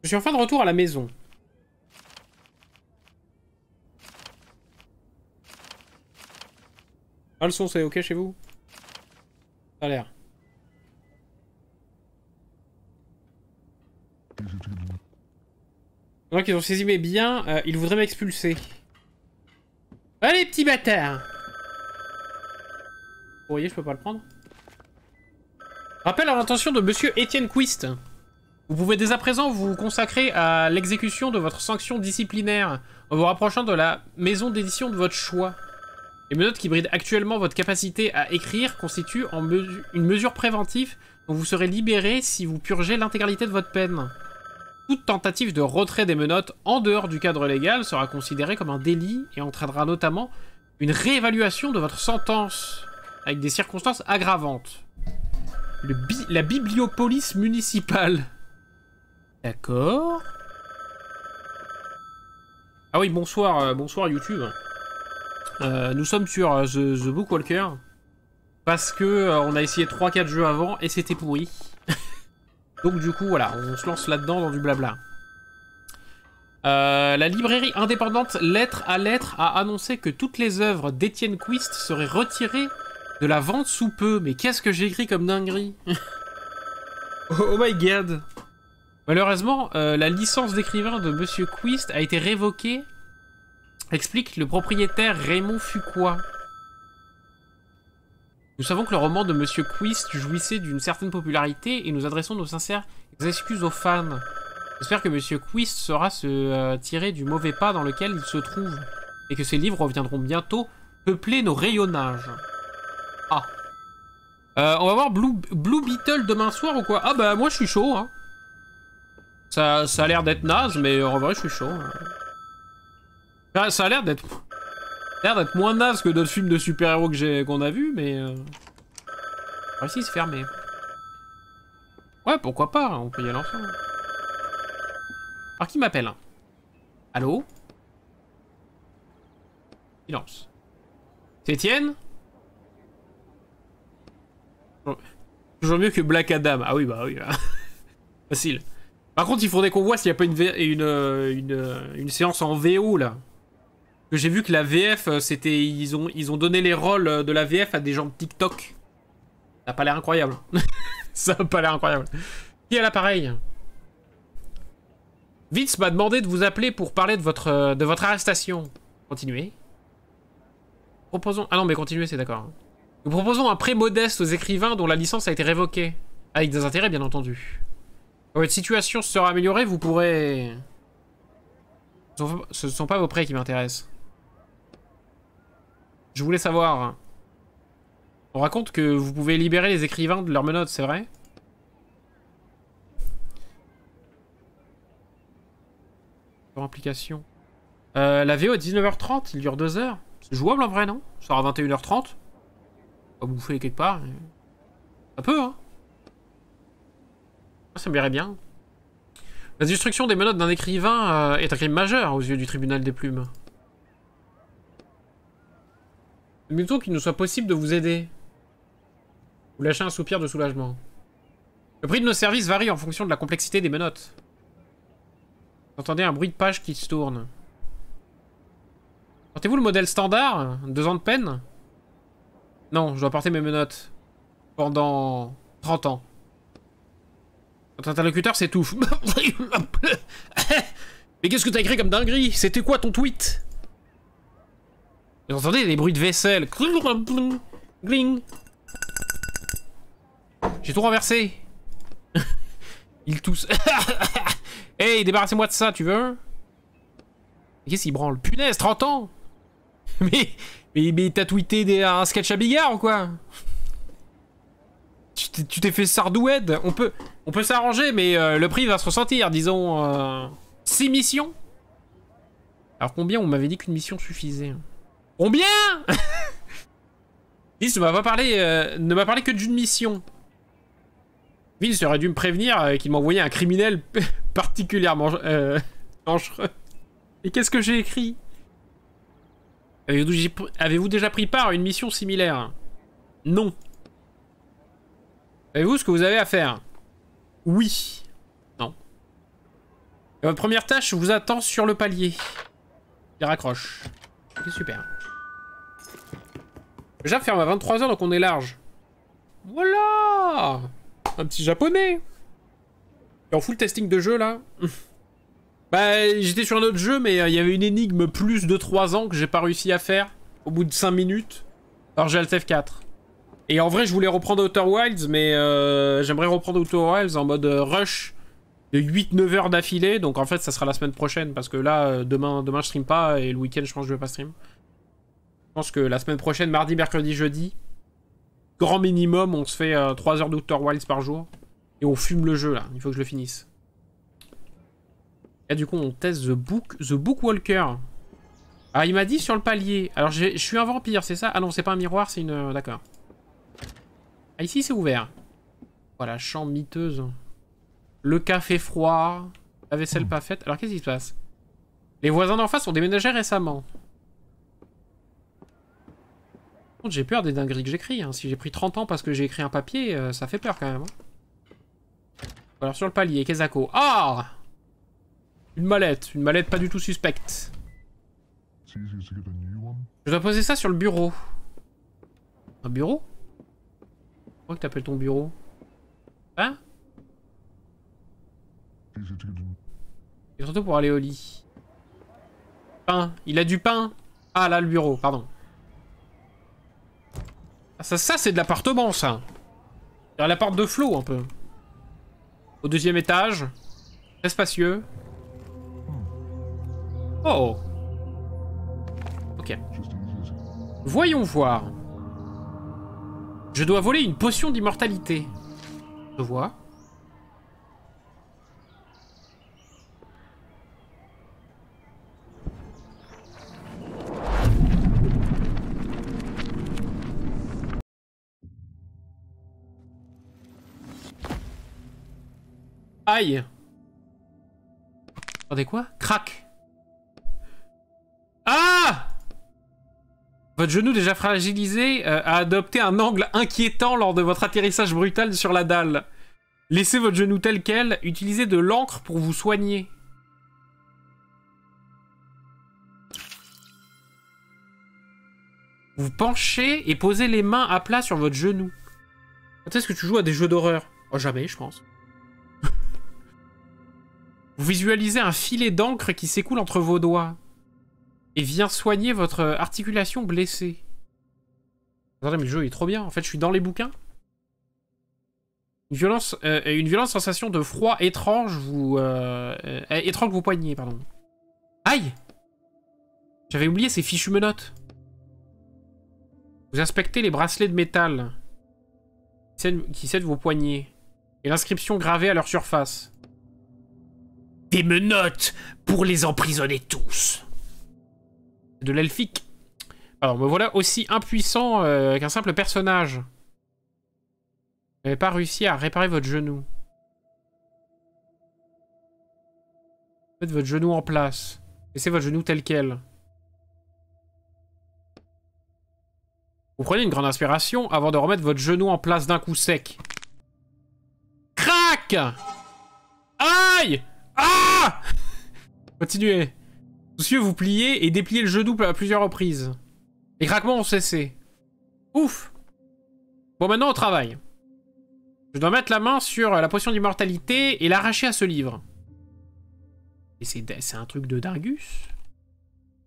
Je suis enfin de retour à la maison. Ah, le son, c'est ok chez vous? Ça a l'air. Donc ils ont saisi mes biens, ils voudraient m'expulser. Allez, petit bâtard! Vous voyez, je peux pas le prendre. Rappel à l'intention de monsieur Étienne Quist. Vous pouvez dès à présent vous consacrer à l'exécution de votre sanction disciplinaire en vous rapprochant de la maison d'édition de votre choix. Les menottes qui brident actuellement votre capacité à écrire constituent une mesure préventive dont vous serez libéré si vous purgez l'intégralité de votre peine. Toute tentative de retrait des menottes en dehors du cadre légal sera considérée comme un délit et entraînera notamment une réévaluation de votre sentence, avec des circonstances aggravantes. La bibliopolice municipale. D'accord. Ah oui, bonsoir, bonsoir YouTube. Nous sommes sur The Bookwalker. Parce que on a essayé 3-4 jeux avant et c'était pourri. Donc du coup, voilà, on se lance là-dedans dans du blabla. La librairie indépendante Lettre à Lettre a annoncé que toutes les œuvres d'Étienne Quist seraient retirées de la vente sous peu. Mais qu'est-ce que j'ai écrit comme dinguerie? Oh my god. Malheureusement, la licence d'écrivain de Monsieur Quist a été révoquée, explique le propriétaire Raymond Fuqua. Nous savons que le roman de Monsieur Quist jouissait d'une certaine popularité et nous adressons nos sincères excuses aux fans. J'espère que Monsieur Quist saura se tirer du mauvais pas dans lequel il se trouve et que ses livres reviendront bientôt peupler nos rayonnages. Ah. On va voir Blue Beetle demain soir ou quoi? Ah bah moi je suis chaud, hein. Ça a l'air d'être naze, mais en vrai je suis chaud. Ça a l'air d'être moins naze que d'autres films de super-héros qu'on a vus, mais... Ah, ici, c'est fermé. Ouais, pourquoi pas, on peut y aller ensemble. Alors, qui m'appelle? Allô? Silence. C'est Étienne? Toujours mieux que Black Adam. Ah oui, bah oui. Facile. Par contre, il faudrait qu'on voit s'il n'y a pas une séance en VO, là. Que j'ai vu que la VF, c'était... Ils ont donné les rôles de la VF à des gens de TikTok. Ça a pas l'air incroyable. Ça a pas l'air incroyable. Qui a l'appareil? Vince m'a demandé de vous appeler pour parler de votre arrestation. Continuez. Proposons... Ah non, mais continuez, c'est d'accord. Nous proposons un prêt modeste aux écrivains dont la licence a été révoquée. Avec des intérêts, bien entendu. Quand votre situation sera améliorée, vous pourrez... Ce ne sont pas vos prêts qui m'intéressent. Je voulais savoir... On raconte que vous pouvez libérer les écrivains de leurs menottes, c'est vrai? Pour implication. La VO est 19h30, il dure 2 heures. C'est jouable en vrai, non? Ça sera 21h30. On va bouffer quelque part. Mais... Ça peut, hein? Ça me verrait bien. La destruction des menottes d'un écrivain est un crime majeur aux yeux du tribunal des plumes. Plutôt qu'il nous soit possible de vous aider. Vous lâchez un soupir de soulagement. Le prix de nos services varie en fonction de la complexité des menottes. Vous entendez un bruit de page qui se tourne. Portez-vous le modèle standard? 2 ans de peine? Non, je dois porter mes menottes. Pendant 30 ans. Notre interlocuteur s'étouffe. Mais qu'est-ce que t'as écrit comme dinguerie? C'était quoi ton tweet? Vous entendez les bruits de vaisselle? Gling. J'ai tout renversé. Il tousse. Hey, débarrassez-moi de ça, tu veux? Qu'est-ce qu'il branle? Punaise, 30 ans. Mais t'as tweeté un sketch à Bigard ou quoi? Tu t'es fait sardouette. On peut s'arranger, mais le prix va se ressentir. Disons 6 missions. Alors combien? On m'avait dit qu'une mission suffisait. Combien? Vince ne m'a parlé que d'une mission. Vince aurait dû me prévenir qu'il m'envoyait un criminel particulièrement dangereux. Et qu'est-ce que j'ai écrit? Avez-vous déjà pris part à une mission similaire? Non. Savez-vous ce que vous avez à faire? Oui. Non. Et votre première tâche vous attend sur le palier. Il raccroche. Ok, super. Déjà, ferme à 23 h, donc on est large. Voilà. Un petit japonais. Et en full testing de jeu, là. Bah, j'étais sur un autre jeu, mais il y avait une énigme plus de 3 ans que j'ai pas réussi à faire au bout de 5 minutes. Alors j'ai Alt F4. Et en vrai, je voulais reprendre Outer Wilds, mais j'aimerais reprendre Outer Wilds en mode rush de 8-9 heures d'affilée. Donc en fait, ça sera la semaine prochaine, parce que là, demain je stream pas, et le week-end, je pense que je vais pas stream. Je pense que la semaine prochaine, mardi, mercredi, jeudi, grand minimum, on se fait 3 heures d'Outer Wilds par jour. Et on fume le jeu, là. Il faut que je le finisse. Et du coup, on teste The Bookwalker. Ah, il m'a dit sur le palier. Alors, je suis un vampire, c'est ça? Ah non, c'est pas un miroir, c'est une... D'accord. Ah, ici, c'est ouvert. Voilà, chambre miteuse. Le café froid. La vaisselle pas faite. Alors, qu'est-ce qui se passe? Les voisins d'en face ont déménagé récemment. J'ai peur des dingueries que j'écris. Hein. Si j'ai pris 30 ans parce que j'ai écrit un papier, ça fait peur quand même. Hein. Alors, sur le palier, Kezako. Ah! Une mallette pas du tout suspecte. Je dois poser ça sur le bureau. Un bureau? Pourquoi que t'appelles ton bureau? Hein? Et surtout pour aller au lit. Pain. Il a du pain. Ah là, le bureau, pardon. Ah, ça c'est de l'appartement, ça. C'est l'appart de Flo, un peu. Au 2e étage. Très spacieux. Oh. Ok. Voyons voir. Je dois voler une potion d'immortalité. Je vois. Aïe. Attendez, quoi? Crac. Ah! Votre genou déjà fragilisé a adopté un angle inquiétant lors de votre atterrissage brutal sur la dalle. Laissez votre genou tel quel, utilisez de l'encre pour vous soigner. Vous penchez et posez les mains à plat sur votre genou. Quand est-ce que tu joues à des jeux d'horreur? Oh, jamais, je pense. Vous visualisez un filet d'encre qui s'écoule entre vos doigts et vient soigner votre articulation blessée. Attendez, mais le jeu est trop bien. En fait, je suis dans les bouquins. Une violente sensation de froid étrange vous étrangle vos poignets, pardon. Aïe! J'avais oublié ces fichues menottes. Vous inspectez les bracelets de métal qui scellent vos poignets et l'inscription gravée à leur surface. Des menottes pour les emprisonner tous. De l'elfique. Alors, me voilà aussi impuissant qu'un simple personnage. Vous n'avez pas réussi à réparer votre genou. Mettez votre genou en place. Laissez votre genou tel quel. Vous prenez une grande inspiration avant de remettre votre genou en place d'un coup sec. Crac! Aïe! Ah! Continuez. Soucieux, vous pliez et dépliez le genou à plusieurs reprises. Les craquements ont cessé. Ouf! Bon, maintenant, au travail. Je dois mettre la main sur la potion d'immortalité et l'arracher à ce livre. Et c'est un truc de dingus.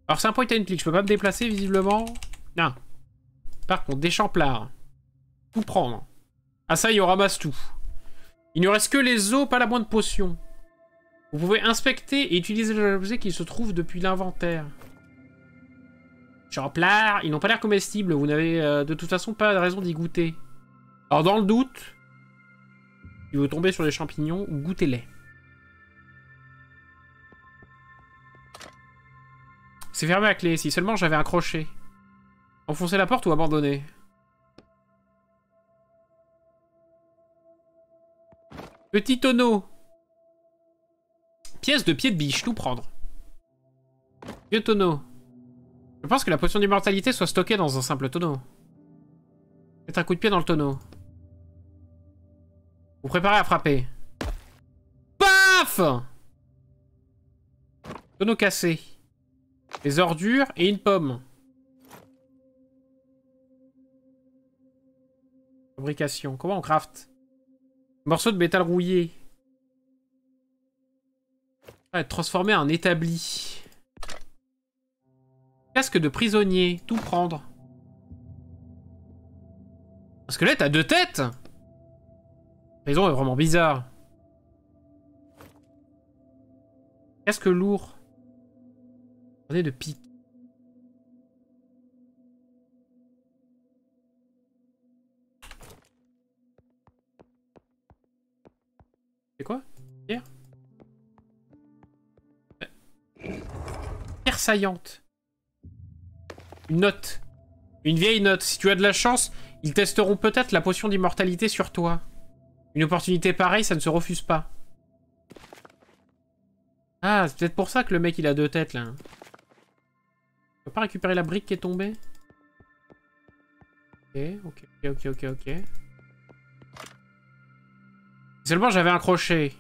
Alors, c'est un point and click. Je peux pas me déplacer, visiblement. Non. Par contre, des champlards. Tout prendre. Ah, ça y est, on ramasse tout. Il ne reste que les os, pas la moindre potion. Vous pouvez inspecter et utiliser les objets qui se trouvent depuis l'inventaire. Champlards, ils n'ont pas l'air comestibles. Vous n'avez de toute façon pas de raison d'y goûter. Alors, dans le doute, si vous tombez sur les champignons, goûtez-les. C'est fermé à clé. Si seulement j'avais un crochet. Enfoncer la porte ou abandonner? Petit tonneau. Pièce de pied de biche, tout prendre. Vieux tonneau. Je pense que la potion d'immortalité soit stockée dans un simple tonneau. Faites un coup de pied dans le tonneau. Vous préparez à frapper. Paf! Tonneau cassé. Des ordures et une pomme. Fabrication. Comment on craft? Morceau de métal rouillé. Être transformé en établi. Casque de prisonnier. Tout prendre. Un squelette a 2 têtes? La prison est vraiment bizarre. Casque lourd. Orné de pique. C'est quoi? Pierre? Pierre saillante. Une note. Une vieille note. Si tu as de la chance, ils testeront peut-être la potion d'immortalité sur toi. Une opportunité pareille, ça ne se refuse pas. Ah, c'est peut-être pour ça que le mec il a 2 têtes là. On peut pas récupérer la brique qui est tombée? Ok. Seulement j'avais un crochet.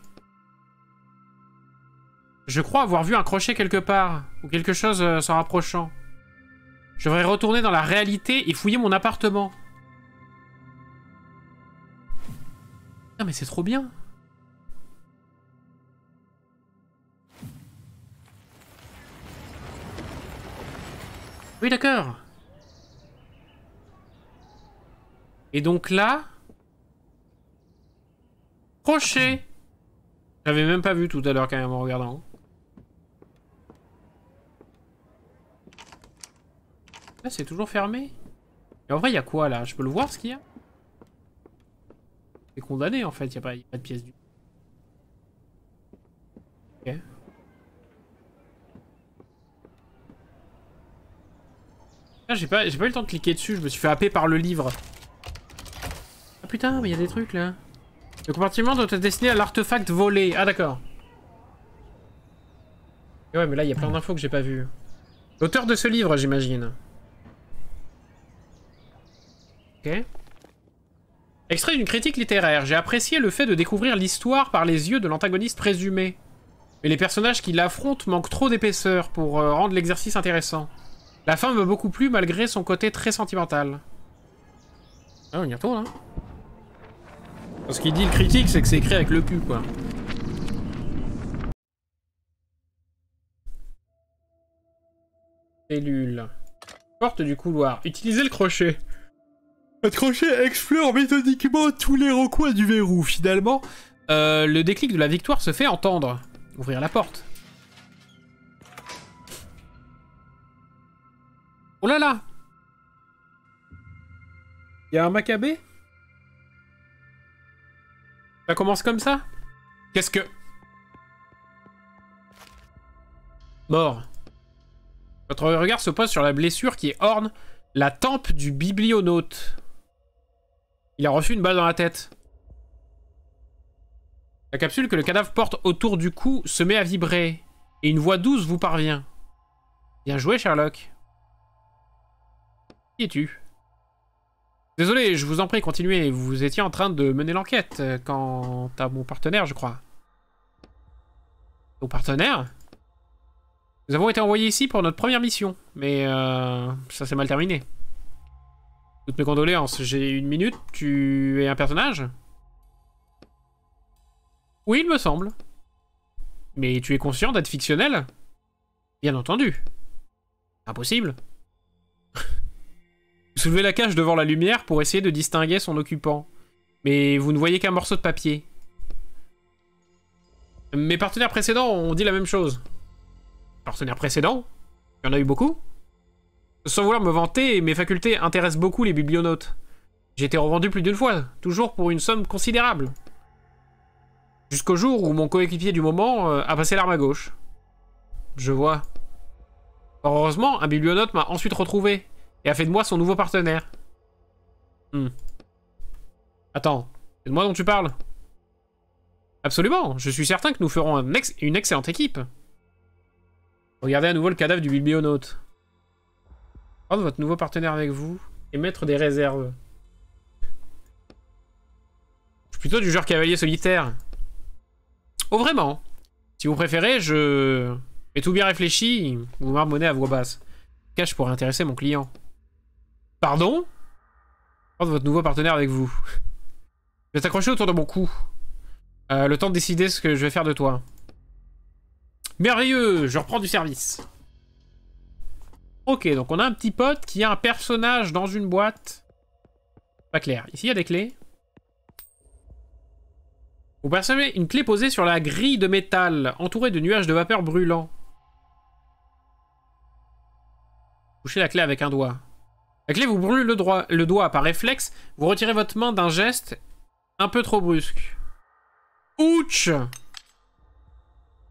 Je crois avoir vu un crochet quelque part. Ou quelque chose s'en rapprochant. Je devrais retourner dans la réalité et fouiller mon appartement. Non mais c'est trop bien. Oui d'accord. Et donc là... Crochet. J'avais même pas vu tout à l'heure quand même en regardant. Là c'est toujours fermé. Et en vrai il y a quoi là? Je peux le voir ce qu'il y a? C'est condamné en fait, il n'y a pas de pièce du... Ok. Ah, j'ai pas eu le temps de cliquer dessus, je me suis fait happer par le livre. Ah putain, mais il y a des trucs là. Le compartiment doit être destiné à l'artefact volé. Ah d'accord. Ouais mais là il y a plein d'infos que j'ai pas vues. L'auteur de ce livre j'imagine. Ok. Extrait d'une critique littéraire. J'ai apprécié le fait de découvrir l'histoire par les yeux de l'antagoniste présumé. Mais les personnages qui l'affrontent manquent trop d'épaisseur pour rendre l'exercice intéressant. La fin m'a beaucoup plu malgré son côté très sentimental. Ah on y retourne hein. Ce qu'il dit le critique c'est que c'est écrit avec le cul quoi. Cellule. Porte du couloir. Utilisez le crochet. Le crochet explore méthodiquement tous les recoins du verrou. Finalement, le déclic de la victoire se fait entendre. Ouvrir la porte. Oh là là! Il y a un Maccabée? Ça commence comme ça? Qu'est-ce que... Mort. Votre regard se pose sur la blessure qui orne la tempe du biblionaute. Il a reçu une balle dans la tête. La capsule que le cadavre porte autour du cou se met à vibrer. Et une voix douce vous parvient. Bien joué, Sherlock. Qui es-tu? Désolé, je vous en prie, continuez. Vous étiez en train de mener l'enquête quant à mon partenaire, je crois. Ton partenaire? Nous avons été envoyés ici pour notre première mission, mais ça s'est mal terminé. Toutes mes condoléances. J'ai une minute. Tu es un personnage? Oui, il me semble. Mais tu es conscient d'être fictionnel? Bien entendu. Impossible. Vous soulevez la cage devant la lumière pour essayer de distinguer son occupant. Mais vous ne voyez qu'un morceau de papier. Mes partenaires précédents ont dit la même chose. Partenaires précédents? Il y en a eu beaucoup? Sans vouloir me vanter, mes facultés intéressent beaucoup les biblionautes. J'ai été revendu plus d'une fois, toujours pour une somme considérable. Jusqu'au jour où mon coéquipier du moment a passé l'arme à gauche. Je vois. Heureusement, un biblionaute m'a ensuite retrouvé et a fait de moi son nouveau partenaire. Attends, c'est de moi dont tu parles? Absolument, je suis certain que nous ferons une excellente équipe. Regardez à nouveau le cadavre du biblionaute. Prendre votre nouveau partenaire avec vous et mettre des réserves. Je suis plutôt du genre cavalier solitaire. Oh vraiment? Si vous préférez, je... Et tout bien réfléchi, vous marmonnez à voix basse. Je pourrais intéresser mon client. Pardon? Prendre votre nouveau partenaire avec vous. Je vais t'accrocher autour de mon cou. Le temps de décider ce que je vais faire de toi. Merveilleux, je reprends du service. Ok, donc on a un petit pote qui a un personnage dans une boîte. Pas clair. Ici, il y a des clés. Vous percevez une clé posée sur la grille de métal, entourée de nuages de vapeur brûlants. Touchez la clé avec un doigt. La clé vous brûle le doigt par réflexe. Vous retirez votre main d'un geste un peu trop brusque. Ouch!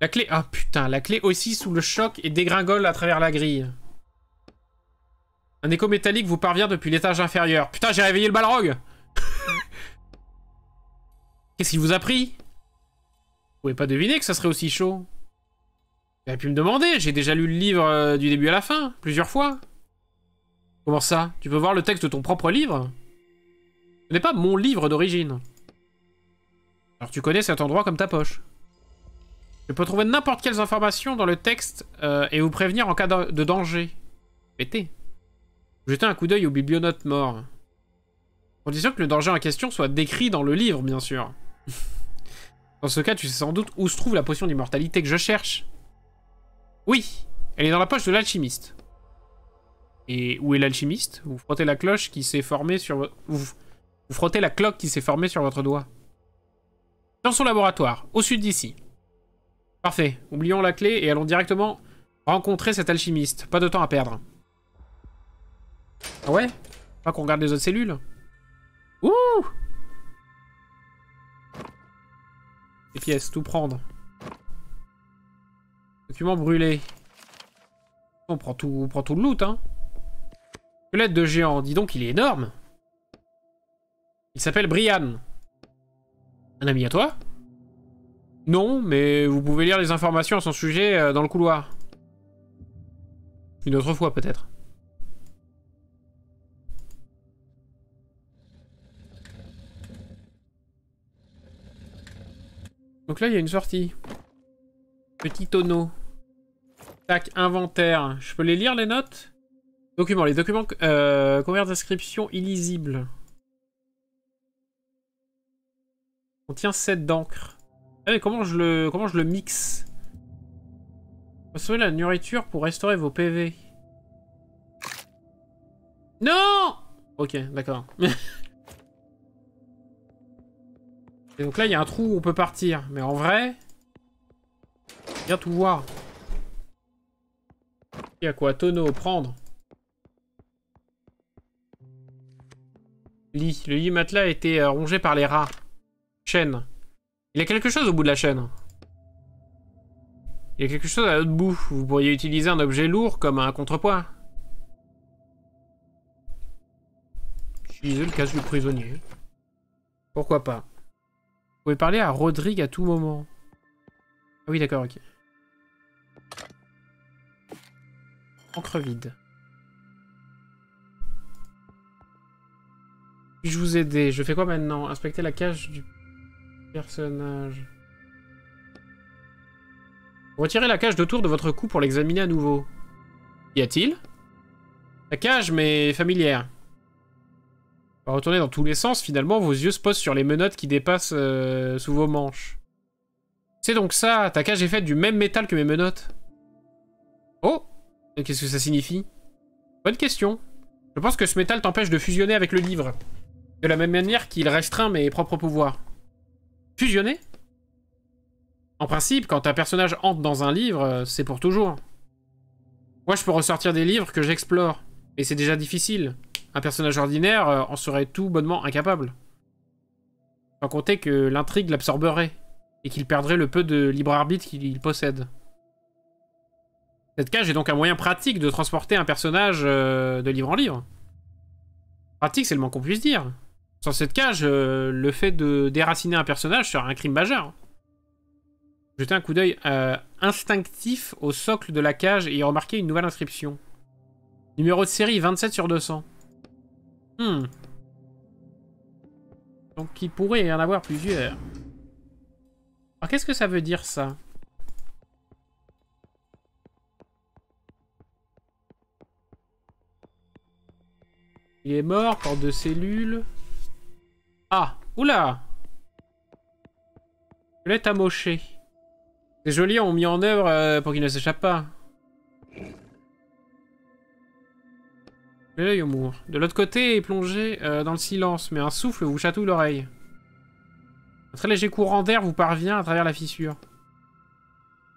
La clé... Ah putain, la clé aussi sous le choc et dégringole à travers la grille. Un écho métallique vous parvient depuis l'étage inférieur. Putain, j'ai réveillé le Balrog! Qu'est-ce qu'il vous a pris? Vous pouvez pas deviner que ça serait aussi chaud. Vous avez pu me demander, j'ai déjà lu le livre du début à la fin, plusieurs fois. Comment ça? Tu peux voir le texte de ton propre livre? Ce n'est pas mon livre d'origine. Alors tu connais cet endroit comme ta poche. Je peux trouver n'importe quelles informations dans le texte et vous prévenir en cas de danger. Pété. Jetez un coup d'œil au biblionote mort. Condition que le danger en question soit décrit dans le livre, bien sûr. Dans ce cas, tu sais sans doute où se trouve la potion d'immortalité que je cherche. Oui, elle est dans la poche de l'alchimiste. Et où est l'alchimiste? Vous frottez la cloche qui s'est formée sur vous frottez la cloque qui s'est formée sur votre doigt. Dans son laboratoire, au sud d'ici. Parfait, oublions la clé et allons directement rencontrer cet alchimiste. Pas de temps à perdre. Ah ouais? Pas qu'on regarde les autres cellules? Ouh! Les pièces, tout prendre. Document brûlé. On prend tout le loot, hein. Squelette de géant, dis donc, il est énorme. Il s'appelle Brian. Un ami à toi? Non, mais vous pouvez lire les informations à son sujet dans le couloir. Une autre fois, peut-être. Donc là, il y a une sortie. Petit tonneau. Tac, inventaire. Je peux les lire, les notes? Documents. Les documents... converse d'inscription illisible. Contient 7 d'encre. Ah mais comment je le mixe? Consommez la nourriture pour restaurer vos PV. Non! Ok, d'accord. Et donc là, il y a un trou où on peut partir. Mais en vrai... Bien tout voir. Il y a quoi? Tonneau, prendre. Lit. Le lit matelas a été rongé par les rats. Chaîne. Il y a quelque chose au bout de la chaîne. Il y a quelque chose à l'autre bout. Vous pourriez utiliser un objet lourd comme un contrepoids. Utiliser le casque du prisonnier. Pourquoi pas? Vous pouvez parler à Rodrigue à tout moment. Ah oui, d'accord, ok. Encre vide. Puis-je vous aider? Je fais quoi maintenant? Inspecter la cage du personnage. Retirez la cage d'autour de votre cou pour l'examiner à nouveau. Y a-t-il? La cage, mais familière. On va retourner dans tous les sens. Finalement, vos yeux se posent sur les menottes qui dépassent sous vos manches. C'est donc ça. Ta cage est faite du même métal que mes menottes. Oh! Qu'est-ce que ça signifie? Bonne question. Je pense que ce métal t'empêche de fusionner avec le livre. De la même manière qu'il restreint mes propres pouvoirs. Fusionner? En principe, quand un personnage entre dans un livre, c'est pour toujours. Moi, je peux ressortir des livres que j'explore. Mais c'est déjà difficile. Un personnage ordinaire en serait tout bonnement incapable. Sans compter que l'intrigue l'absorberait. Et qu'il perdrait le peu de libre arbitre qu'il possède. Cette cage est donc un moyen pratique de transporter un personnage de livre en livre. Pratique, c'est le moins qu'on puisse dire. Sans cette cage, le fait de déraciner un personnage serait un crime majeur. Jetez un coup d'œil instinctif au socle de la cage et y remarquez une nouvelle inscription. Numéro de série 27/200. Donc il pourrait y en avoir plusieurs. Alors qu'est-ce que ça veut dire ça? Il est mort, porte de cellule. Ah, oula! Squelette amoché. C'est joli, on mis en œuvre pour qu'il ne s'échappe pas. L'œil au mur. De l'autre côté est plongé dans le silence, mais un souffle vous chatouille l'oreille. Un très léger courant d'air vous parvient à travers la fissure.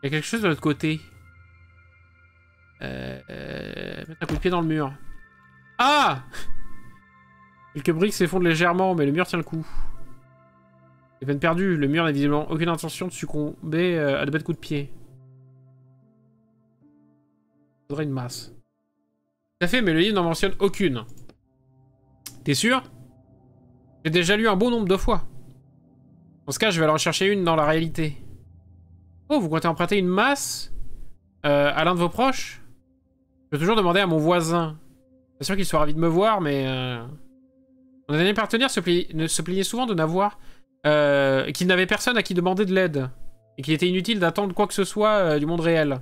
Il y a quelque chose de l'autre côté. Mettre un coup de pied dans le mur. Ah! Quelques briques s'effondrent légèrement, mais le mur tient le coup. C'est peine perdue, le mur n'a visiblement aucune intention de succomber à de bêtes coups de pied. Il faudrait une masse. Tout à fait, mais le livre n'en mentionne aucune. T'es sûr? J'ai déjà lu un bon nombre de fois. Dans ce cas, je vais aller en chercher une dans la réalité. Oh, vous comptez emprunter une masse à l'un de vos proches? Je peux toujours demander à mon voisin. C'est sûr qu'il soit ravi de me voir, mais... Mon dernier partenaire se plaignait souvent de n'avoir... qu'il n'avait personne à qui demander de l'aide. Et qu'il était inutile d'attendre quoi que ce soit du monde réel.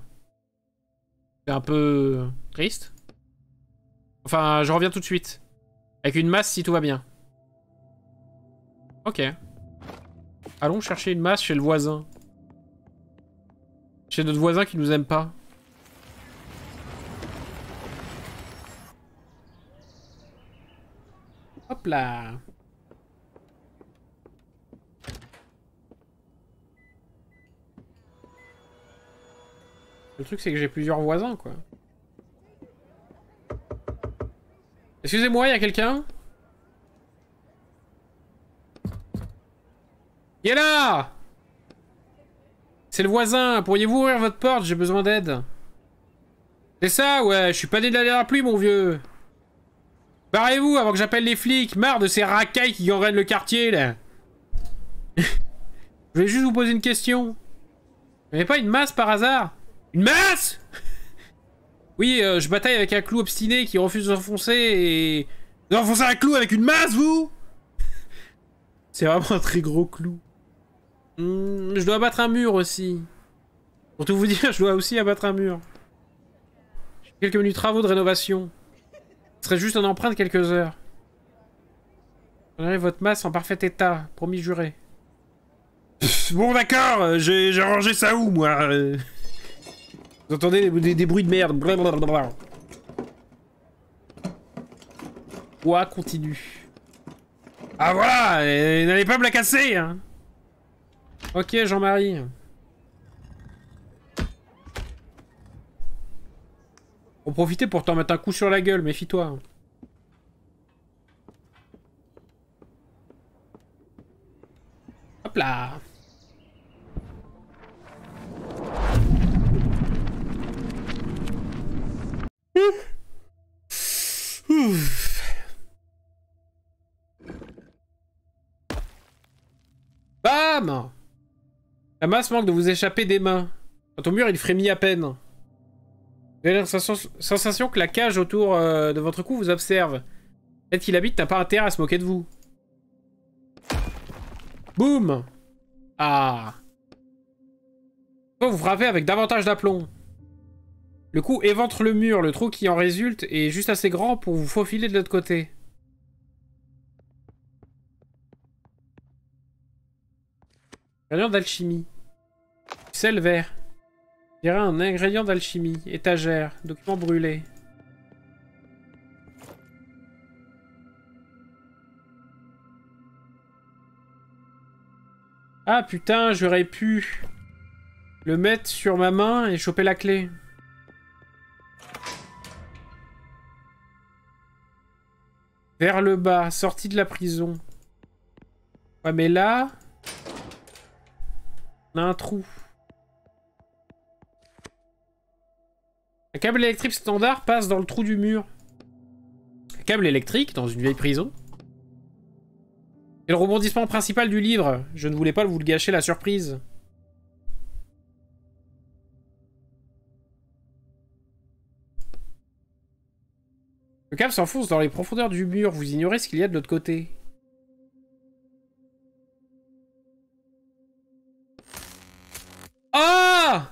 C'est un peu... triste. Enfin, je reviens tout de suite. Avec une masse si tout va bien. Ok. Allons chercher une masse chez le voisin. Chez notre voisin qui nous aime pas. Hop là. Le truc c'est que j'ai plusieurs voisins quoi. Excusez-moi, il y a quelqu'un? Il est là! C'est le voisin, pourriez-vous ouvrir votre porte? J'ai besoin d'aide. C'est ça, ouais, je suis pas né de la pluie, mon vieux. Barrez-vous avant que j'appelle les flics, marre de ces racailles qui gangrènent le quartier, là. Je voulais juste vous poser une question. Vous n'avez pas une masse par hasard? Une masse? Oui, je bataille avec un clou obstiné qui refuse de s'enfoncer et... Vous enfoncez un clou avec une masse, vous? C'est vraiment un très gros clou. Je dois abattre un mur aussi. Pour tout vous dire, je dois aussi abattre un mur. J'ai quelques minutes de travaux de rénovation. Ce serait juste un emprunt de quelques heures. Prenez votre masse en parfait état, promis juré. Bon d'accord, j'ai rangé ça où, moi? Vous entendez des bruits de merde. Blablabla. Ouah, continue. Ah voilà, n'allez pas me la casser, hein. Ok, Jean-Marie. Faut profiter pour t'en mettre un coup sur la gueule, méfie-toi. Hop là. Bam! La masse manque de vous échapper des mains. Quant au mur, il frémit à peine. Vous avez la sensation que la cage autour de votre cou vous observe. Peut-être qu'il habite n'a pas intérêt à se moquer de vous. Boum! Ah! Vous frappez avec davantage d'aplomb. Le coup éventre le mur, le trou qui en résulte est juste assez grand pour vous faufiler de l'autre côté. Ingrédient d'alchimie. Sel vert. Je dirais un ingrédient d'alchimie. Étagère. Document brûlé. Ah putain, j'aurais pu le mettre sur ma main et choper la clé. Vers le bas, sortie de la prison. Ouais mais là... on a un trou. Un câble électrique standard passe dans le trou du mur. Un câble électrique dans une vieille prison. C'est le rebondissement principal du livre. Je ne voulais pas vous le gâcher la surprise. Le câble s'enfonce dans les profondeurs du mur. Vous ignorez ce qu'il y a de l'autre côté. Ah!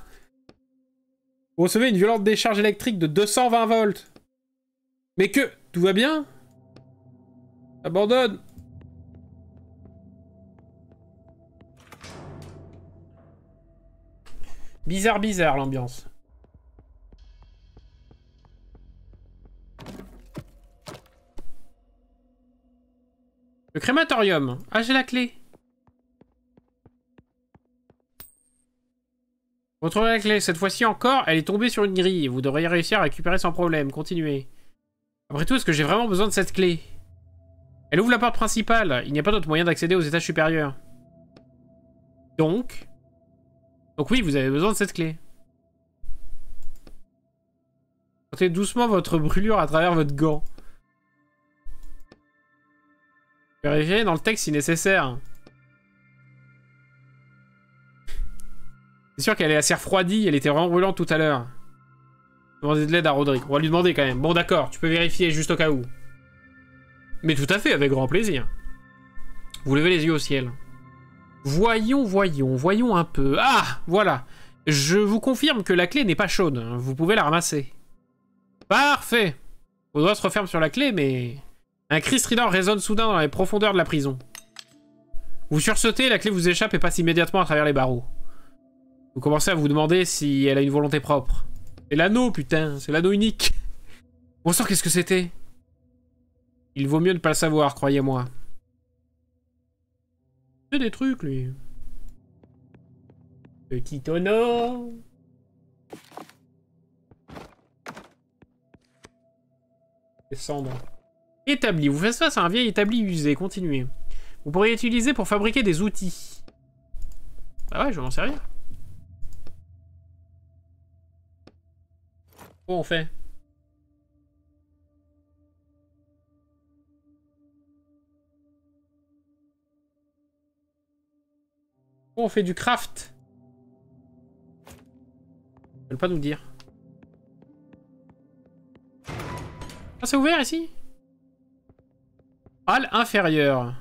Vous recevez une violente décharge électrique de 220 volts. Mais que... tout va bien? Abandonne. Bizarre l'ambiance. Le crématorium. Ah, j'ai la clé. Retrouvez la clé. Cette fois-ci encore, elle est tombée sur une grille. Vous devriez réussir à récupérer sans problème. Continuez. Après tout, est-ce que j'ai vraiment besoin de cette clé? Elle ouvre la porte principale. Il n'y a pas d'autre moyen d'accéder aux étages supérieurs. Donc oui, vous avez besoin de cette clé. Sortez doucement votre brûlure à travers votre gant. Vérifiez dans le texte si nécessaire. C'est sûr qu'elle est assez refroidie, elle était vraiment brûlante tout à l'heure. Demandez de l'aide à Roderick. On va lui demander quand même. Bon d'accord, tu peux vérifier juste au cas où. Mais tout à fait, avec grand plaisir. Vous levez les yeux au ciel. Voyons un peu. Ah, voilà. Je vous confirme que la clé n'est pas chaude. Vous pouvez la ramasser. Parfait. Vos doigts se referment sur la clé, mais... Un cri strident résonne soudain dans les profondeurs de la prison. Vous sursautez, la clé vous échappe et passe immédiatement à travers les barreaux. Vous commencez à vous demander si elle a une volonté propre. C'est l'anneau, putain. C'est l'anneau unique. Bon sang, qu'est-ce que c'était? Il vaut mieux ne pas le savoir, croyez-moi. C'est des trucs, lui. Petit tonneau. Descendre. Établi. Vous faites face à un vieil établi usé. Continuez. Vous pourriez utiliser pour fabriquer des outils. Ah ouais, je vais m'en servir. Quoi on fait? Oh, on fait du craft. Ils veulent pas nous dire. Ah, c'est ouvert ici? Hall inférieur.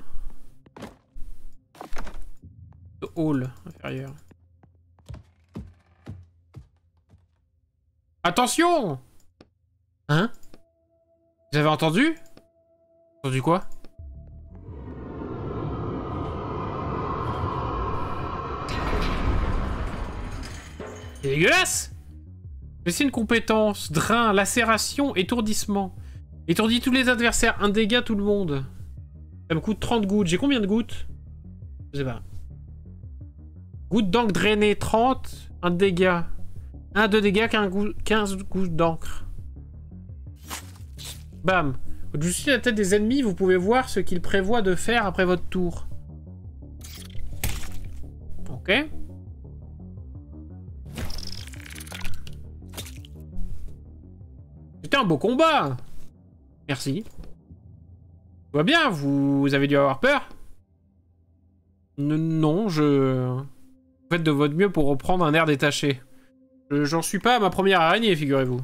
Hall inférieur. Attention! Hein? Vous avez entendu? Entendu quoi? C'est dégueulasse! Laissez une compétence. Drain, lacération, étourdissement. Étourdis tous les adversaires. Un dégât tout le monde. Ça me coûte 30 gouttes. J'ai combien de gouttes? Je sais pas. Gouttes d'encre drainée, 30. Un dégât. 1 de dégâts, 15 gouttes d'encre. Bam. Au-dessus de la tête des ennemis, vous pouvez voir ce qu'ils prévoient de faire après votre tour. Ok. C'était un beau combat. Merci. Tout va bien, vous avez dû avoir peur? Non, Vous faites de votre mieux pour reprendre un air détaché. J'en suis pas à ma première araignée, figurez-vous.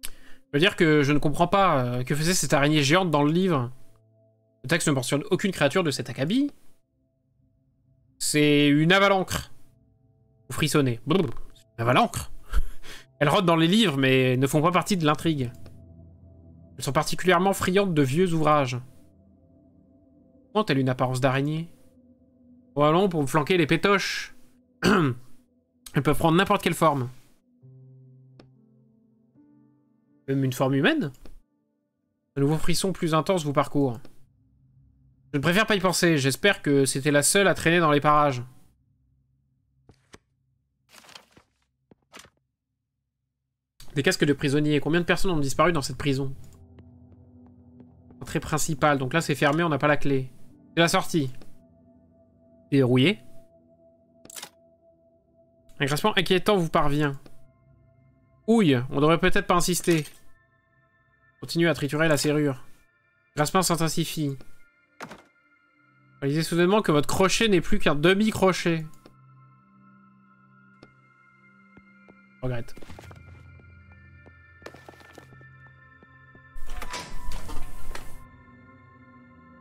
Je veux dire que je ne comprends pas que faisait cette araignée géante dans le livre. Le texte ne mentionne aucune créature de cet acabit. C'est une avalancre. Vous frissonnez. Une avalancre. Elles rôdent dans les livres, mais ne font pas partie de l'intrigue. Elles sont particulièrement friandes de vieux ouvrages. Ont-elles une apparence d'araignée? Oh allons, pour me flanquer les pétoches. Elles peuvent prendre n'importe quelle forme. Même une forme humaine? Un nouveau frisson plus intense vous parcourt. Je ne préfère pas y penser. J'espère que c'était la seule à traîner dans les parages. Des casques de prisonniers. Combien de personnes ont disparu dans cette prison? Entrée principale. Donc là, c'est fermé, on n'a pas la clé. C'est la sortie. Verrouillé. Un grincement inquiétant vous parvient. Ouille, on devrait peut-être pas insister. Continue à triturer la serrure. Le grincement s'intensifie. Réalisez soudainement que votre crochet n'est plus qu'un demi-crochet. Je regrette.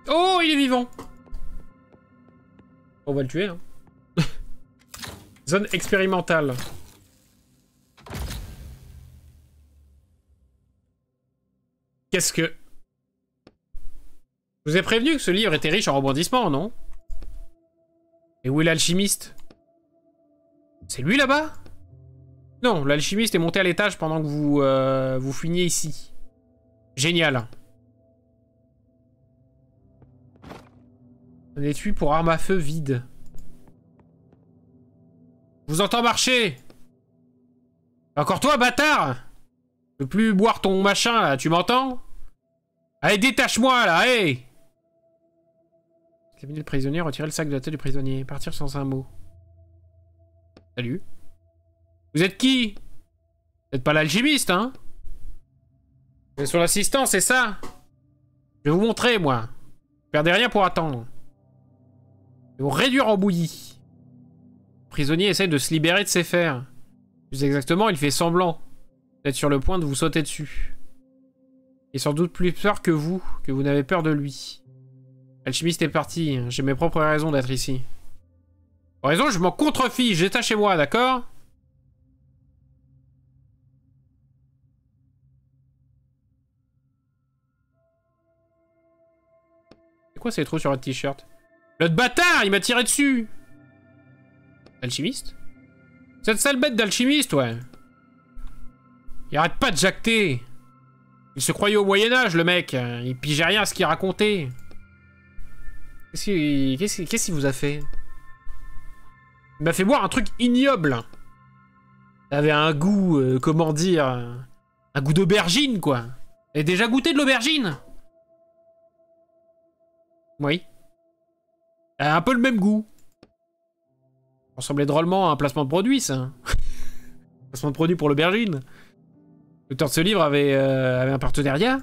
Oh, il est vivant! On va le tuer, hein. Zone expérimentale. Qu'est-ce que... Je vous ai prévenu que ce livre était riche en rebondissements, non? Et où est l'alchimiste? C'est lui là-bas? Non, l'alchimiste est monté à l'étage pendant que vous fouiniez ici. Génial. Un étui pour arme à feu vide. Je vous entends marcher. Encore toi, bâtard! Je peux plus boire ton machin, là, tu m'entends? Allez, détache-moi, là, hé! Examiner le prisonnier, retirer le sac de la tête du prisonnier. Partir sans un mot. Salut. Vous êtes qui? Vous n'êtes pas l'alchimiste, hein? Vous êtes son assistant, c'est ça? Je vais vous montrer, moi. Vous perdez rien pour attendre. Ils vont réduire en bouillie. Le prisonnier essaie de se libérer de ses fers. Plus exactement, il fait semblant d'être sur le point de vous sauter dessus. Il est sans doute plus peur que vous n'avez peur de lui. L'alchimiste est parti, j'ai mes propres raisons d'être ici. Pour raison, je m'en contrefiche, j'étais chez moi, d'accord? C'est quoi ces trous sur votre t-shirt? L'autre bâtard, il m'a tiré dessus! Alchimiste? Cette sale bête d'alchimiste, ouais. Il arrête pas de jacter. Il se croyait au Moyen-Âge, le mec. Il pigeait rien à ce qu'il racontait. Qu'est-ce qu'il vous a fait? Il m'a fait boire un truc ignoble. Ça avait un goût, comment dire... un goût d'aubergine, quoi. Vous avez déjà goûté de l'aubergine? Oui. Un peu le même goût. Ça ressemblait drôlement à un placement de produit, ça. Placement de produit pour l'aubergine. L'auteur de ce livre avait un partenariat.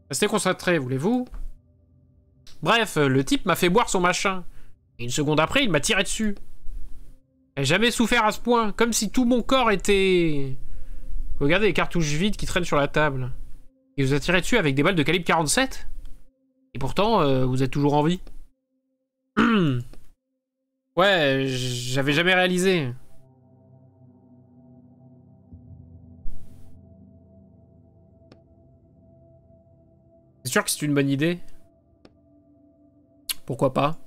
Restez concentré, voulez-vous? Bref, le type m'a fait boire son machin. Et une seconde après, il m'a tiré dessus. J'ai jamais souffert à ce point. Comme si tout mon corps était... Regardez les cartouches vides qui traînent sur la table. Il vous a tiré dessus avec des balles de calibre 47? Et pourtant, vous êtes toujours en vie. Ouais, j'avais jamais réalisé. C'est sûr que c'est une bonne idée. Pourquoi pas?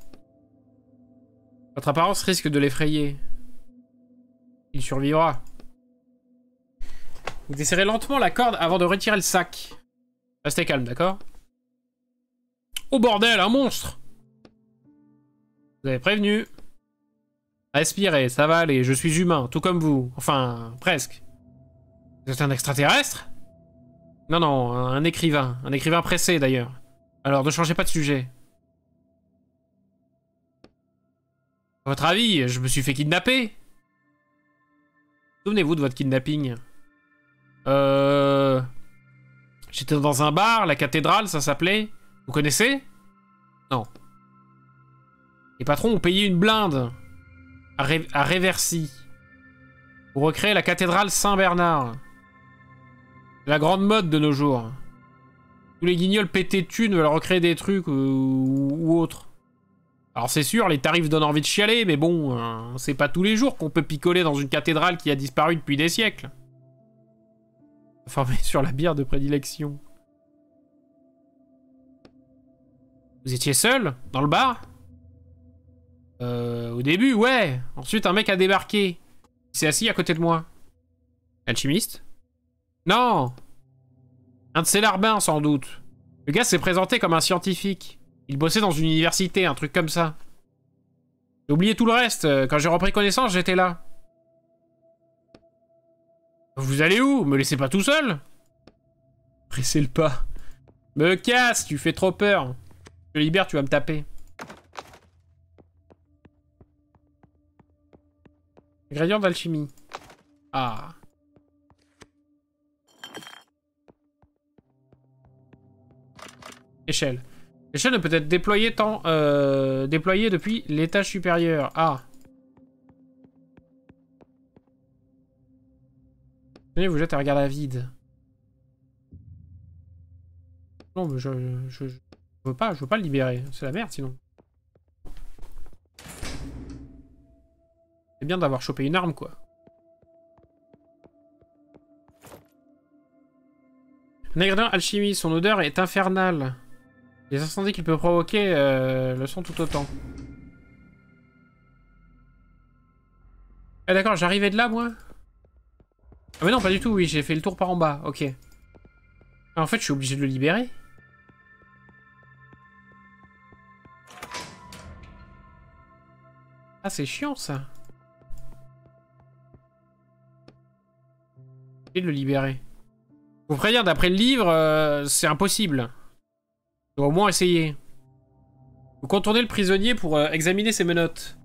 Votre apparence risque de l'effrayer. Il survivra. Vous desserrez lentement la corde avant de retirer le sac. Restez calme, d'accord? Oh bordel, un monstre! Vous avez prévenu. Respirez, ça va aller, je suis humain, tout comme vous. Enfin, presque. Vous êtes un extraterrestre? Non, non, un écrivain. Un écrivain pressé, d'ailleurs. Alors, ne changez pas de sujet. À votre avis, je me suis fait kidnapper? Souvenez-vous de votre kidnapping. J'étais dans un bar, la cathédrale, ça s'appelait. Vous connaissez? Non. Les patrons ont payé une blinde à Réversy pour recréer la cathédrale Saint-Bernard. C'est la grande mode de nos jours. Tous les guignols pétés de thunes veulent recréer des trucs ou autres. Alors c'est sûr, les tarifs donnent envie de chialer, mais bon, c'est pas tous les jours qu'on peut picoler dans une cathédrale qui a disparu depuis des siècles. Informé sur la bière de prédilection. Vous étiez seul? Dans le bar? Au début, ouais. Ensuite, un mec a débarqué. Il s'est assis à côté de moi. Alchimiste? Non! Un de ses larbins, sans doute. Le gars s'est présenté comme un scientifique. Il bossait dans une université, un truc comme ça. J'ai oublié tout le reste. Quand j'ai repris connaissance, j'étais là. Vous allez où? Me laissez pas tout seul? Pressez le pas. Me casse, tu fais trop peur. Je te libère, tu vas me taper. Ingrédients d'alchimie. Ah. Échelle. L'échelle ne peut être déployée déployée depuis l'étage supérieur. Ah. Venez, vous jetez un regard à vide. Non, mais je veux pas le libérer. C'est la merde sinon. C'est bien d'avoir chopé une arme, quoi. Un ingrédient alchimie, son odeur est infernale. Les incendies qu'il peut provoquer le sont tout autant. Ah d'accord, j'arrivais de là, moi? Ah mais non, pas du tout, oui, j'ai fait le tour par en bas, ok. Ah, en fait, je suis obligé de le libérer. Ah, c'est chiant, ça. Et de le libérer. Vous prévenir, d'après le livre, c'est impossible. On doit au moins essayer. Vous contournez le prisonnier pour examiner ses menottes.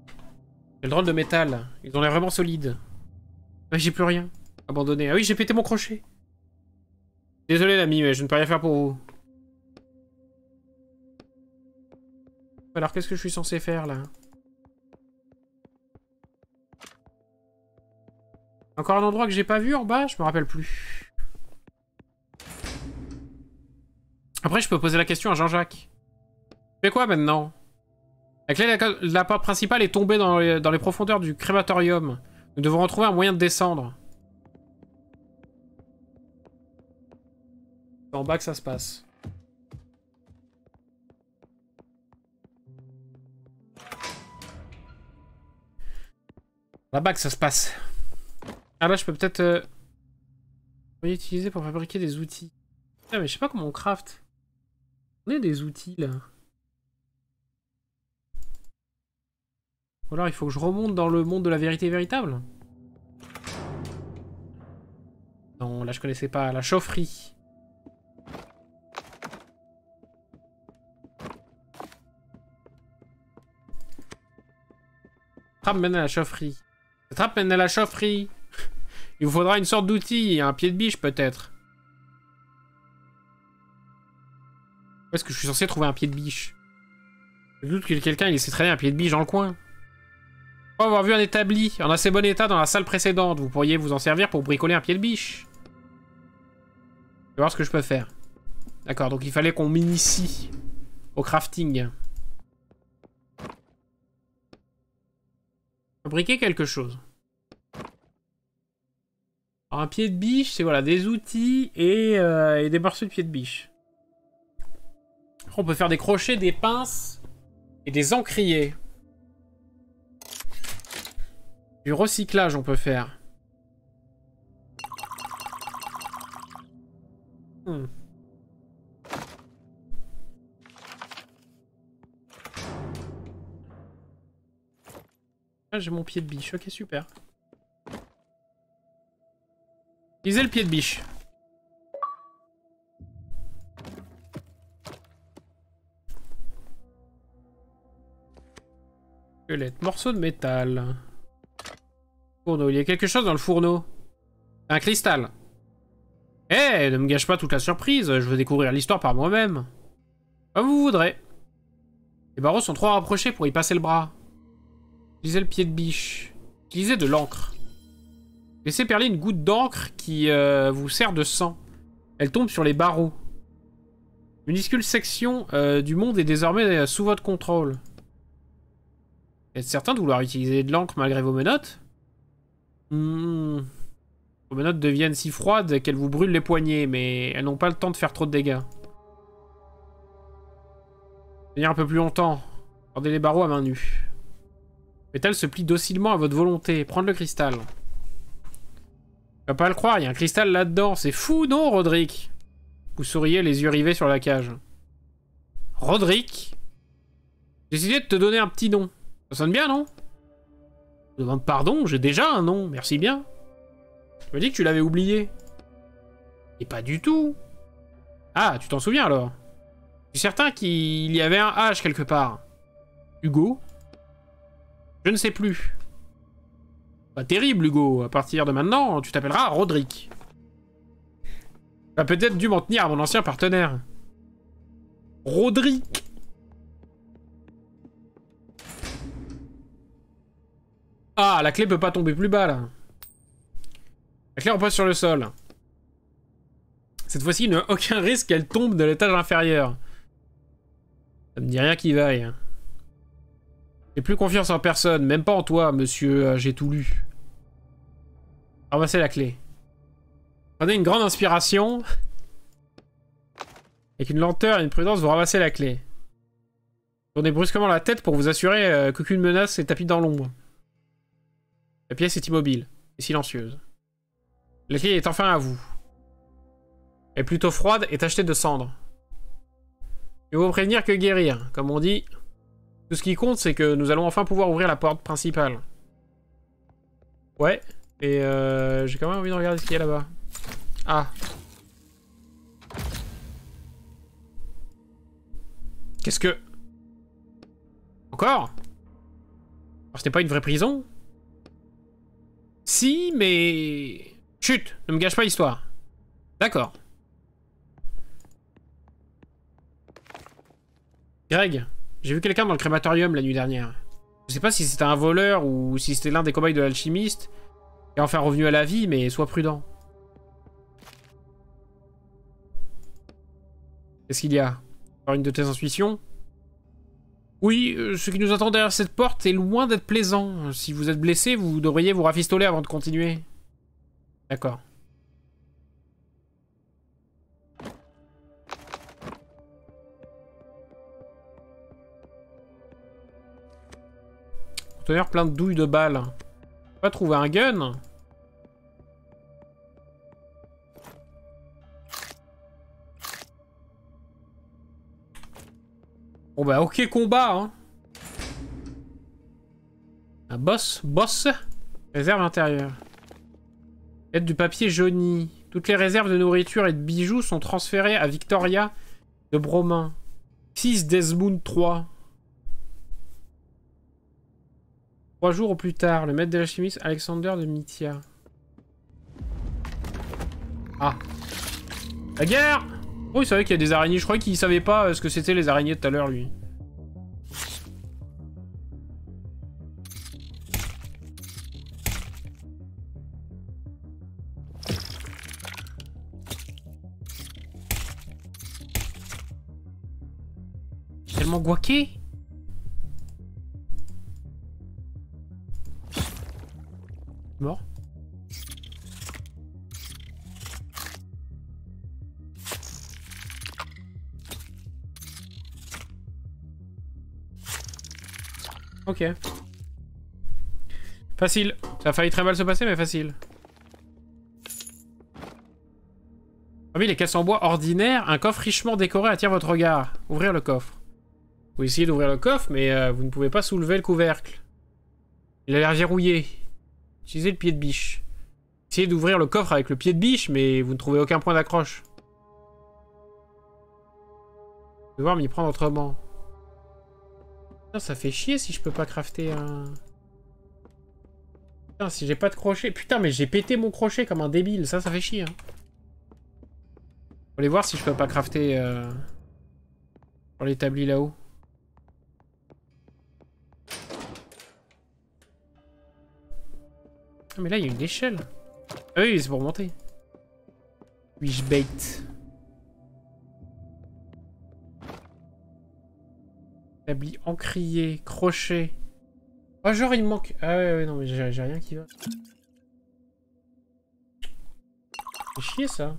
Quel drôle de métal. Ils ont l'air vraiment solides. Ah, j'ai plus rien. Abandonné. Ah oui, j'ai pété mon crochet. Désolé l'ami, mais je ne peux rien faire pour vous. Alors qu'est-ce que je suis censé faire là? Encore un endroit que j'ai pas vu en bas? Je me rappelle plus. Après, je peux poser la question à Jean-Jacques. Tu fais quoi maintenant? La clé de la porte principale est tombée dans les profondeurs du crématorium. Nous devons retrouver un moyen de descendre. C'est en bas que ça se passe. Là-bas que ça se passe. Ah là, je peux peut-être... utiliser pour fabriquer des outils. Ah, mais je sais pas comment on craft. On a des outils, là. Ou alors, il faut que je remonte dans le monde de la vérité véritable. Non, là, je connaissais pas. La chaufferie. Trappe mène à la chaufferie. La trappe mène à la chaufferie. Il vous faudra une sorte d'outil, un pied de biche peut-être. Où est-ce que je suis censé trouver un pied de biche? Je doute que quelqu'un ait laissé traîner un pied de biche dans le coin. Pour avoir vu un établi en assez bon état dans la salle précédente, vous pourriez vous en servir pour bricoler un pied de biche. Je vais voir ce que je peux faire. D'accord, donc il fallait qu'on m'initie au crafting. Fabriquer quelque chose. Alors, un pied de biche, c'est voilà, des outils et des morceaux de pied de biche. Après, on peut faire des crochets, des pinces et des encriers. Du recyclage, on peut faire. Ah, j'ai mon pied de biche, ok, super. Utilisez le pied de biche. Squelette, morceau de métal. Fourneau, il y a quelque chose dans le fourneau. Un cristal. Eh, hey, ne me gâche pas toute la surprise, je veux découvrir l'histoire par moi-même. Comme vous voudrez. Les barreaux sont trop rapprochés pour y passer le bras. Utilisez le pied de biche. Utilisez de l'encre. Laissez perler une goutte d'encre qui vous sert de sang. Elle tombe sur les barreaux. Une minuscule section du monde est désormais sous votre contrôle. Êtes certain de vouloir utiliser de l'encre malgré vos menottes? Vos menottes deviennent si froides qu'elles vous brûlent les poignets, mais elles n'ont pas le temps de faire trop de dégâts. Tenir un peu plus longtemps. Tendez les barreaux à main nue. Le métal se plie docilement à votre volonté. Prendre le cristal. Tu vas pas le croire, il y a un cristal là-dedans. C'est fou, non, Roderick? Vous souriez, les yeux rivés sur la cage. Roderick? J'ai décidé de te donner un petit nom. Ça sonne bien, non? Je demande pardon, j'ai déjà un nom, merci bien. Tu m'as dit que tu l'avais oublié. Et pas du tout. Ah, tu t'en souviens alors? Je suis certain qu'il y avait un H quelque part. Hugo? Je ne sais plus. Pas terrible, Hugo. À partir de maintenant, tu t'appelleras Roderick. T'as peut-être dû m'en tenir à mon ancien partenaire. Roderick. Ah, la clé peut pas tomber plus bas, là. La clé repose sur le sol. Cette fois-ci, il n'y a aucun risque qu'elle tombe de l'étage inférieur. Ça me dit rien qui vaille. J'ai plus confiance en personne, même pas en toi, monsieur, j'ai tout lu. Ramassez la clé. Prenez une grande inspiration. Avec une lenteur et une prudence, vous ramassez la clé. Tournez brusquement la tête pour vous assurer qu'aucune menace est tapie dans l'ombre. La pièce est immobile et silencieuse. La clé est enfin à vous. Elle est plutôt froide et tachetée de cendres. Mieux vaut prévenir que guérir. Comme on dit, tout ce qui compte, c'est que nous allons enfin pouvoir ouvrir la porte principale. Ouais, et j'ai quand même envie de regarder ce qu'il y a là-bas. Ah. Qu'est-ce que... Encore? Alors, c'était pas une vraie prison? Si, mais... Chut, ne me gâche pas l'histoire. D'accord. Greg, j'ai vu quelqu'un dans le crématorium la nuit dernière. Je sais pas si c'était un voleur ou si c'était l'un des cobayes de l'alchimiste qui est enfin revenu à la vie, mais sois prudent. Qu'est-ce qu'il y a? Encore une de tes intuitions? Oui, ce qui nous attend derrière cette porte est loin d'être plaisant. Si vous êtes blessé, vous devriez vous rafistoler avant de continuer. D'accord. Conteneur plein de douilles de balles. On peut pas trouver un gun? Bon bah ok combat hein. Un boss. Réserve intérieure. Aide du papier jauni. Toutes les réserves de nourriture et de bijoux sont transférées à Victoria de Bromin. 6 Desmond 3. 3 jours au plus tard, le maître de l'alchimiste Alexander de Mythia. Ah. La guerre! Oh, il savait qu'il y a des araignées. Je croyais qu'il savait pas ce que c'était les araignées tout à l'heure, lui. Tellement guaqué. Mort. Ok. Facile. Ça a failli très mal se passer, mais facile. Parmi les caisses en bois ordinaires, un coffre richement décoré attire votre regard. Ouvrir le coffre. Vous essayez d'ouvrir le coffre, mais vous ne pouvez pas soulever le couvercle. Il a l'air verrouillé. Utilisez le pied de biche. Essayez d'ouvrir le coffre avec le pied de biche, mais vous ne trouvez aucun point d'accroche. Je vais devoir m'y prendre autrement. Putain, ça fait chier si je peux pas crafter un... Putain, si j'ai pas de crochet... Putain, mais j'ai pété mon crochet comme un débile. Ça fait chier. Hein. Faut aller voir si je peux pas crafter... Sur l'établi là-haut. Ah, mais là, il y a une échelle. Ah oui, c'est pour monter. Oui, bait. Établi encrier, crochet. Oh, genre, il me manque... Ah ouais, non, mais j'ai rien qui va. C'est chier, ça.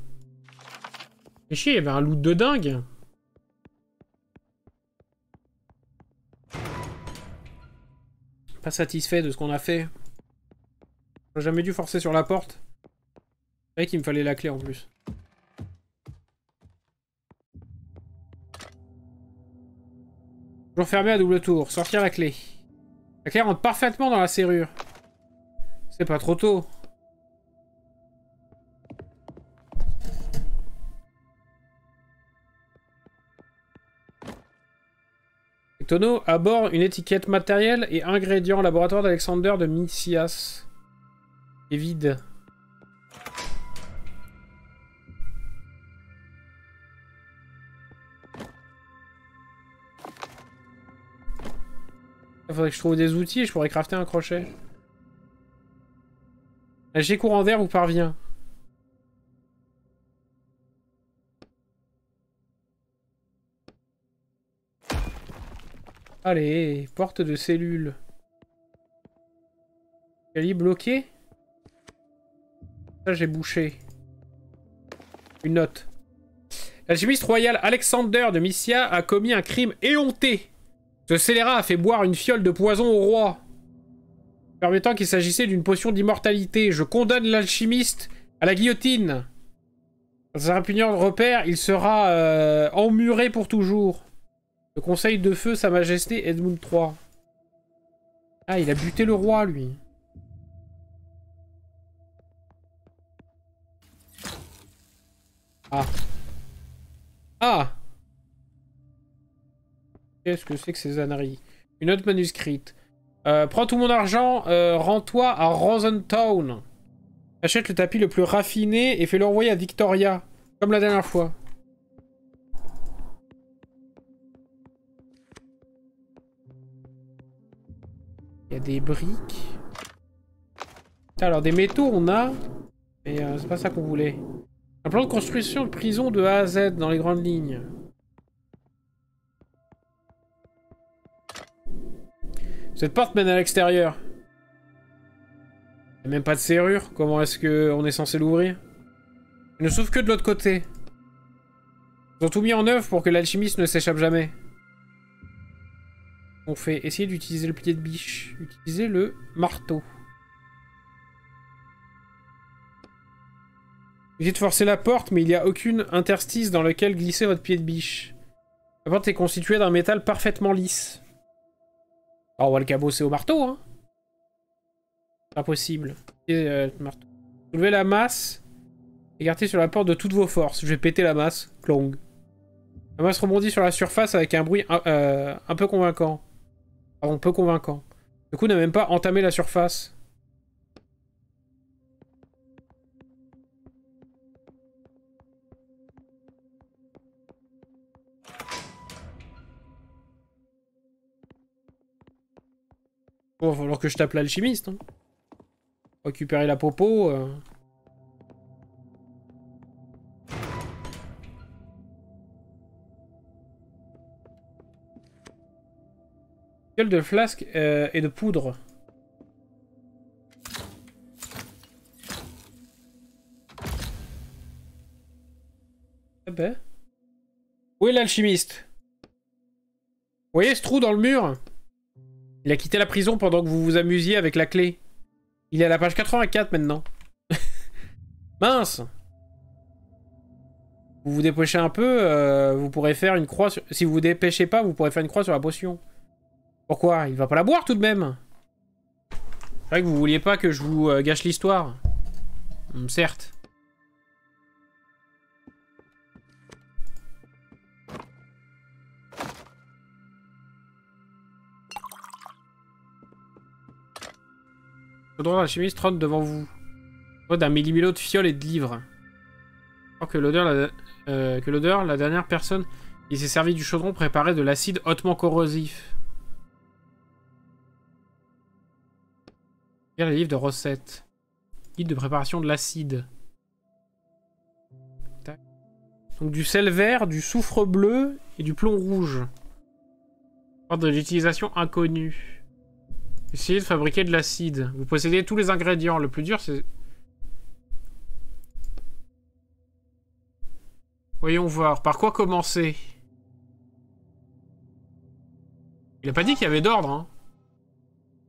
C'est chier, il y avait un loot de dingue. Pas satisfait de ce qu'on a fait. J'aurais jamais dû forcer sur la porte. C'est vrai qu'il me fallait la clé en plus. Toujours fermé à double tour. Sortir la clé. La clé rentre parfaitement dans la serrure. C'est pas trop tôt. Tonneau à bord une étiquette matériel et ingrédients laboratoire d'Alexander de Mythias. Et vide. Il faudrait que je trouve des outils et je pourrais crafter un crochet. Un jet courant d'air vous parvient. Allez, porte de cellule. Escalier bloqué. Ça, j'ai bouché. Une note. L'alchimiste royal Alexander de Mysia a commis un crime éhonté. Ce scélérat a fait boire une fiole de poison au roi, permettant qu'il s'agissait d'une potion d'immortalité. Je condamne l'alchimiste à la guillotine. Dans un répugnant repère, il sera emmuré pour toujours. Le conseil de feu, Sa Majesté Edmund III. Ah, il a buté le roi, lui. Ah. Ah! Qu'est-ce que c'est que ces âneries? Une note manuscrite. Prends tout mon argent, rends-toi à Rosentown. Achète le tapis le plus raffiné et fais-le envoyer à Victoria. Comme la dernière fois. Il y a des briques. Alors des métaux on a. Mais c'est pas ça qu'on voulait. Un plan de construction de prison de A à Z dans les grandes lignes. Cette porte mène à l'extérieur. Il n'y a même pas de serrure. Comment est-ce qu'on est censé l'ouvrir? Il ne s'ouvre que de l'autre côté. Ils ont tout mis en œuvre pour que l'alchimiste ne s'échappe jamais. On fait essayer d'utiliser le pied de biche. Utiliser le marteau. Essayez de forcer la porte, mais il n'y a aucune interstice dans lequel glisser votre pied de biche. La porte est constituée d'un métal parfaitement lisse. Alors on va le cabosser au marteau, hein. Impossible. Marteau. Soulevez la masse. Écartez sur la porte de toutes vos forces. Je vais péter la masse. Clong. La masse rebondit sur la surface avec un bruit un peu convaincant. Pardon, peu convaincant. Le coup n'a même pas entamé la surface. Bon, il va falloir que je tape l'alchimiste. Hein. Récupérer la popo. Gueule de flasque et de poudre. Ah ben. Où est l'alchimiste? Vous voyez ce trou dans le mur? Il a quitté la prison pendant que vous vous amusiez avec la clé. Il est à la page 84 maintenant. Mince! Vous vous dépêchez un peu, vous pourrez faire une croix sur... Si vous vous dépêchez pas, vous pourrez faire une croix sur la potion. Pourquoi? Il va pas la boire tout de même. C'est vrai que vous vouliez pas que je vous gâche l'histoire. Certes. Le droit d'alchimiste trône devant vous. D'un millimilo de fiole et de livres. Alors que l'odeur, la dernière personne qui s'est servi du chaudron préparait de l'acide hautement corrosif. Lire les livres de recettes. Guide de préparation de l'acide. Donc du sel vert, du soufre bleu et du plomb rouge. Ordre de l'utilisation inconnue. Essayez de fabriquer de l'acide. Vous possédez tous les ingrédients. Le plus dur, c'est... Voyons voir. Par quoi commencer? Il a pas dit qu'il y avait d'ordre, hein.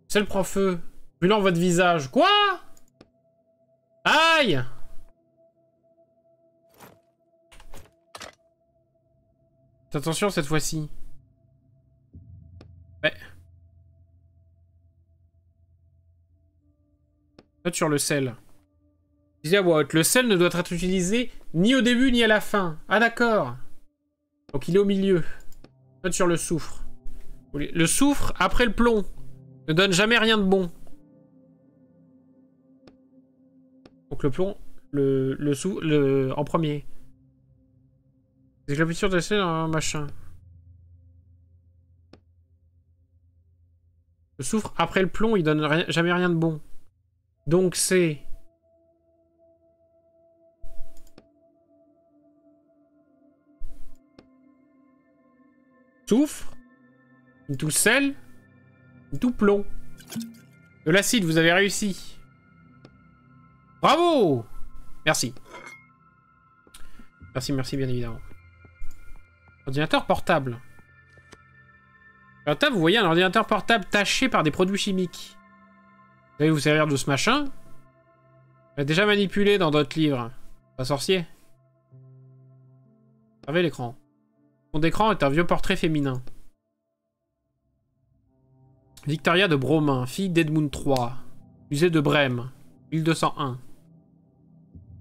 Sel prend feu. Brûlant votre visage. Quoi? Aïe! Attention cette fois-ci. Ouais. Note sur le sel. Le sel ne doit être utilisé ni au début ni à la fin. Ah d'accord. Donc il est au milieu. Note sur le soufre. Le soufre après le plomb ne donne jamais rien de bon. Donc le plomb, en premier. C'est la peinture de sel en machin. Le soufre après le plomb, il donne jamais rien de bon. Donc c'est... Soufre, tout sel, tout plomb. De l'acide, vous avez réussi. Bravo! Merci. Merci, merci, bien évidemment. Ordinateur portable. Là, vous voyez un ordinateur portable taché par des produits chimiques. Vous allez vous servir de ce machin. On l'a déjà manipulé dans d'autres livres. Pas sorcier. Observez l'écran. Fond d'écran est un vieux portrait féminin. Victoria de Bromain, fille d'Edmund III. Musée de Brême, 1201.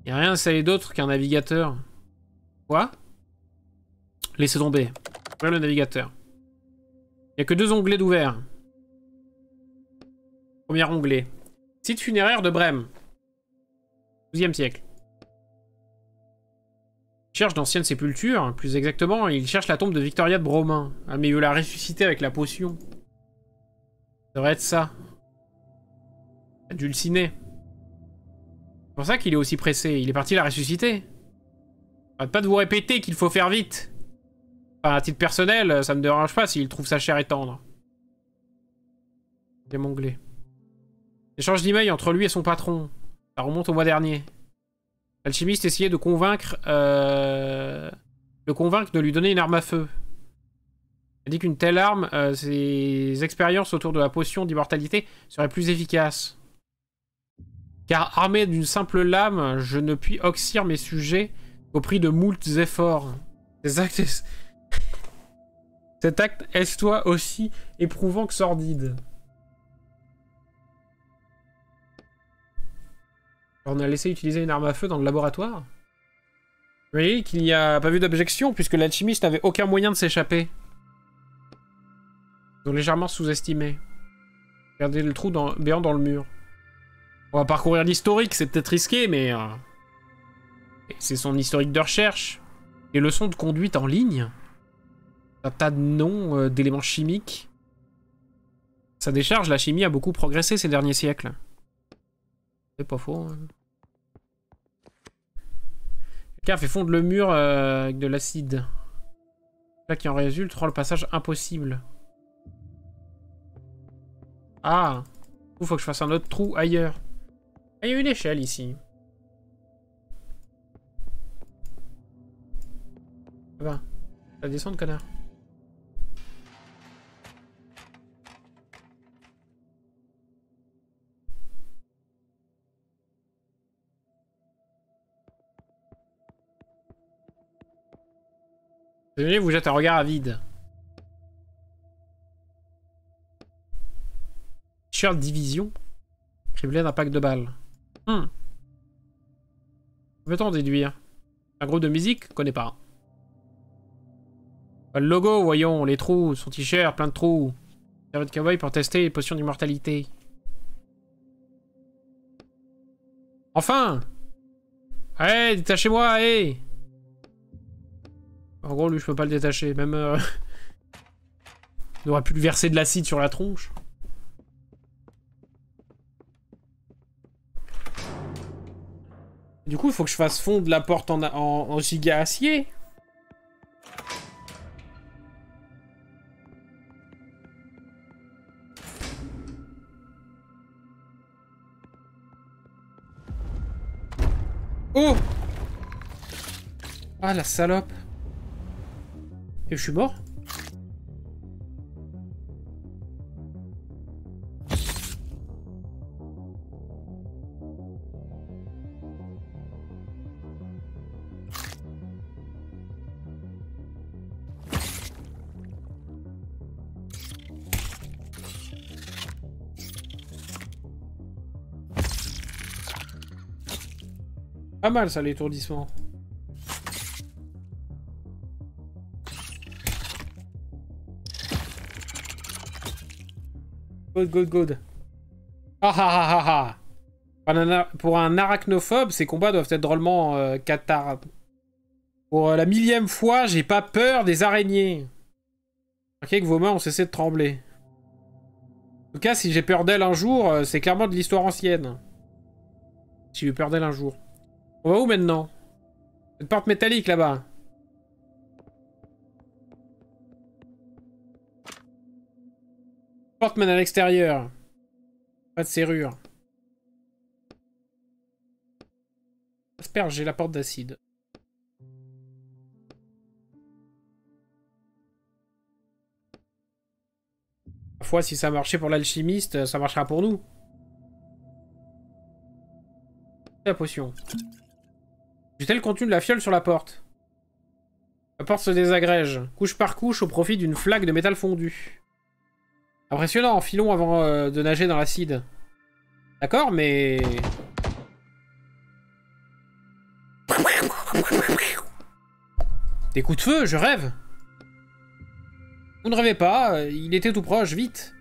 Y a rien à installer d'autre qu'un navigateur. Quoi? Laissez tomber. Ouvrir le navigateur. Il n'y a que 2 onglets d'ouvert. Premier onglet. Site funéraire de Brême. 12e siècle. Il cherche d'anciennes sépultures. Plus exactement, il cherche la tombe de Victoria de Bromain. Ah, mais il veut la ressusciter avec la potion. Ça devrait être ça. Dulciné. C'est pour ça qu'il est aussi pressé. Il est parti la ressusciter. Arrête pas de vous répéter qu'il faut faire vite. Enfin, à titre personnel, ça me dérange pas s'il trouve sa chair et tendre. Deuxième onglet. Échange d'email entre lui et son patron. Ça remonte au mois dernier. L'alchimiste essayait de convaincre... le convaincre de lui donner une arme à feu. Il dit qu'une telle arme, ses expériences autour de la potion d'immortalité seraient plus efficaces. Car armé d'une simple lame, je ne puis oxyre mes sujets au prix de moultes efforts. Cet acte est toi aussi éprouvant que sordide. Alors on a laissé utiliser une arme à feu dans le laboratoire. Vous voyez qu'il n'y a pas eu d'objection puisque l'alchimiste n'avait aucun moyen de s'échapper. Ils ont légèrement sous-estimé. Regardez le trou béant dans le mur. On va parcourir l'historique, c'est peut-être risqué, mais... c'est son historique de recherche. Les leçons de conduite en ligne. Un tas de noms d'éléments chimiques. Sa décharge, la chimie a beaucoup progressé ces derniers siècles. C'est pas faux. Hein. Quelqu'un a fait fondre le mur avec de l'acide. Là qui en résulte rend le passage impossible. Ah, il faut que je fasse un autre trou ailleurs. Ah, il y a une échelle ici. Ça va. Ça descend, connard. Désolé, vous jette un regard avide. T-shirt division. Criblé d'un pack de balles. Peut-on en déduire? Un groupe de musique? Connais pas. Le logo, voyons, les trous, son t-shirt, plein de trous. Serveur de cowboy pour tester les potions d'immortalité. Enfin! Allez, détachez-moi, allez! En gros, lui, je peux pas le détacher. Même... il aurait pu lui verser de l'acide sur la tronche. Du coup, il faut que je fasse fondre la porte en giga acier. Oh! Ah, la salope. Et je suis mort? Pas mal ça, l'étourdissement. Good. Ah ah ah ah. Pour un arachnophobe, ces combats doivent être drôlement cathares. Pour la 1000e fois, j'ai pas peur des araignées. Remarquez que vos mains ont cessé de trembler. En tout cas, si j'ai peur d'elle un jour, c'est clairement de l'histoire ancienne. Si j'ai eu peur d'elle un jour. On va où maintenant? Cette porte métallique là-bas. Porte mène à l'extérieur. Pas de serrure. Asperger la porte d'acide. foi, si ça marchait pour l'alchimiste, ça marchera pour nous. La potion. J'ai le contenu de la fiole sur la porte. La porte se désagrège, couche par couche, au profit d'une flaque de métal fondu. Impressionnant, filons avant de nager dans l'acide. D'accord, mais... Des coups de feu, je rêve. Vous ne rêvez pas, il était tout proche, vite.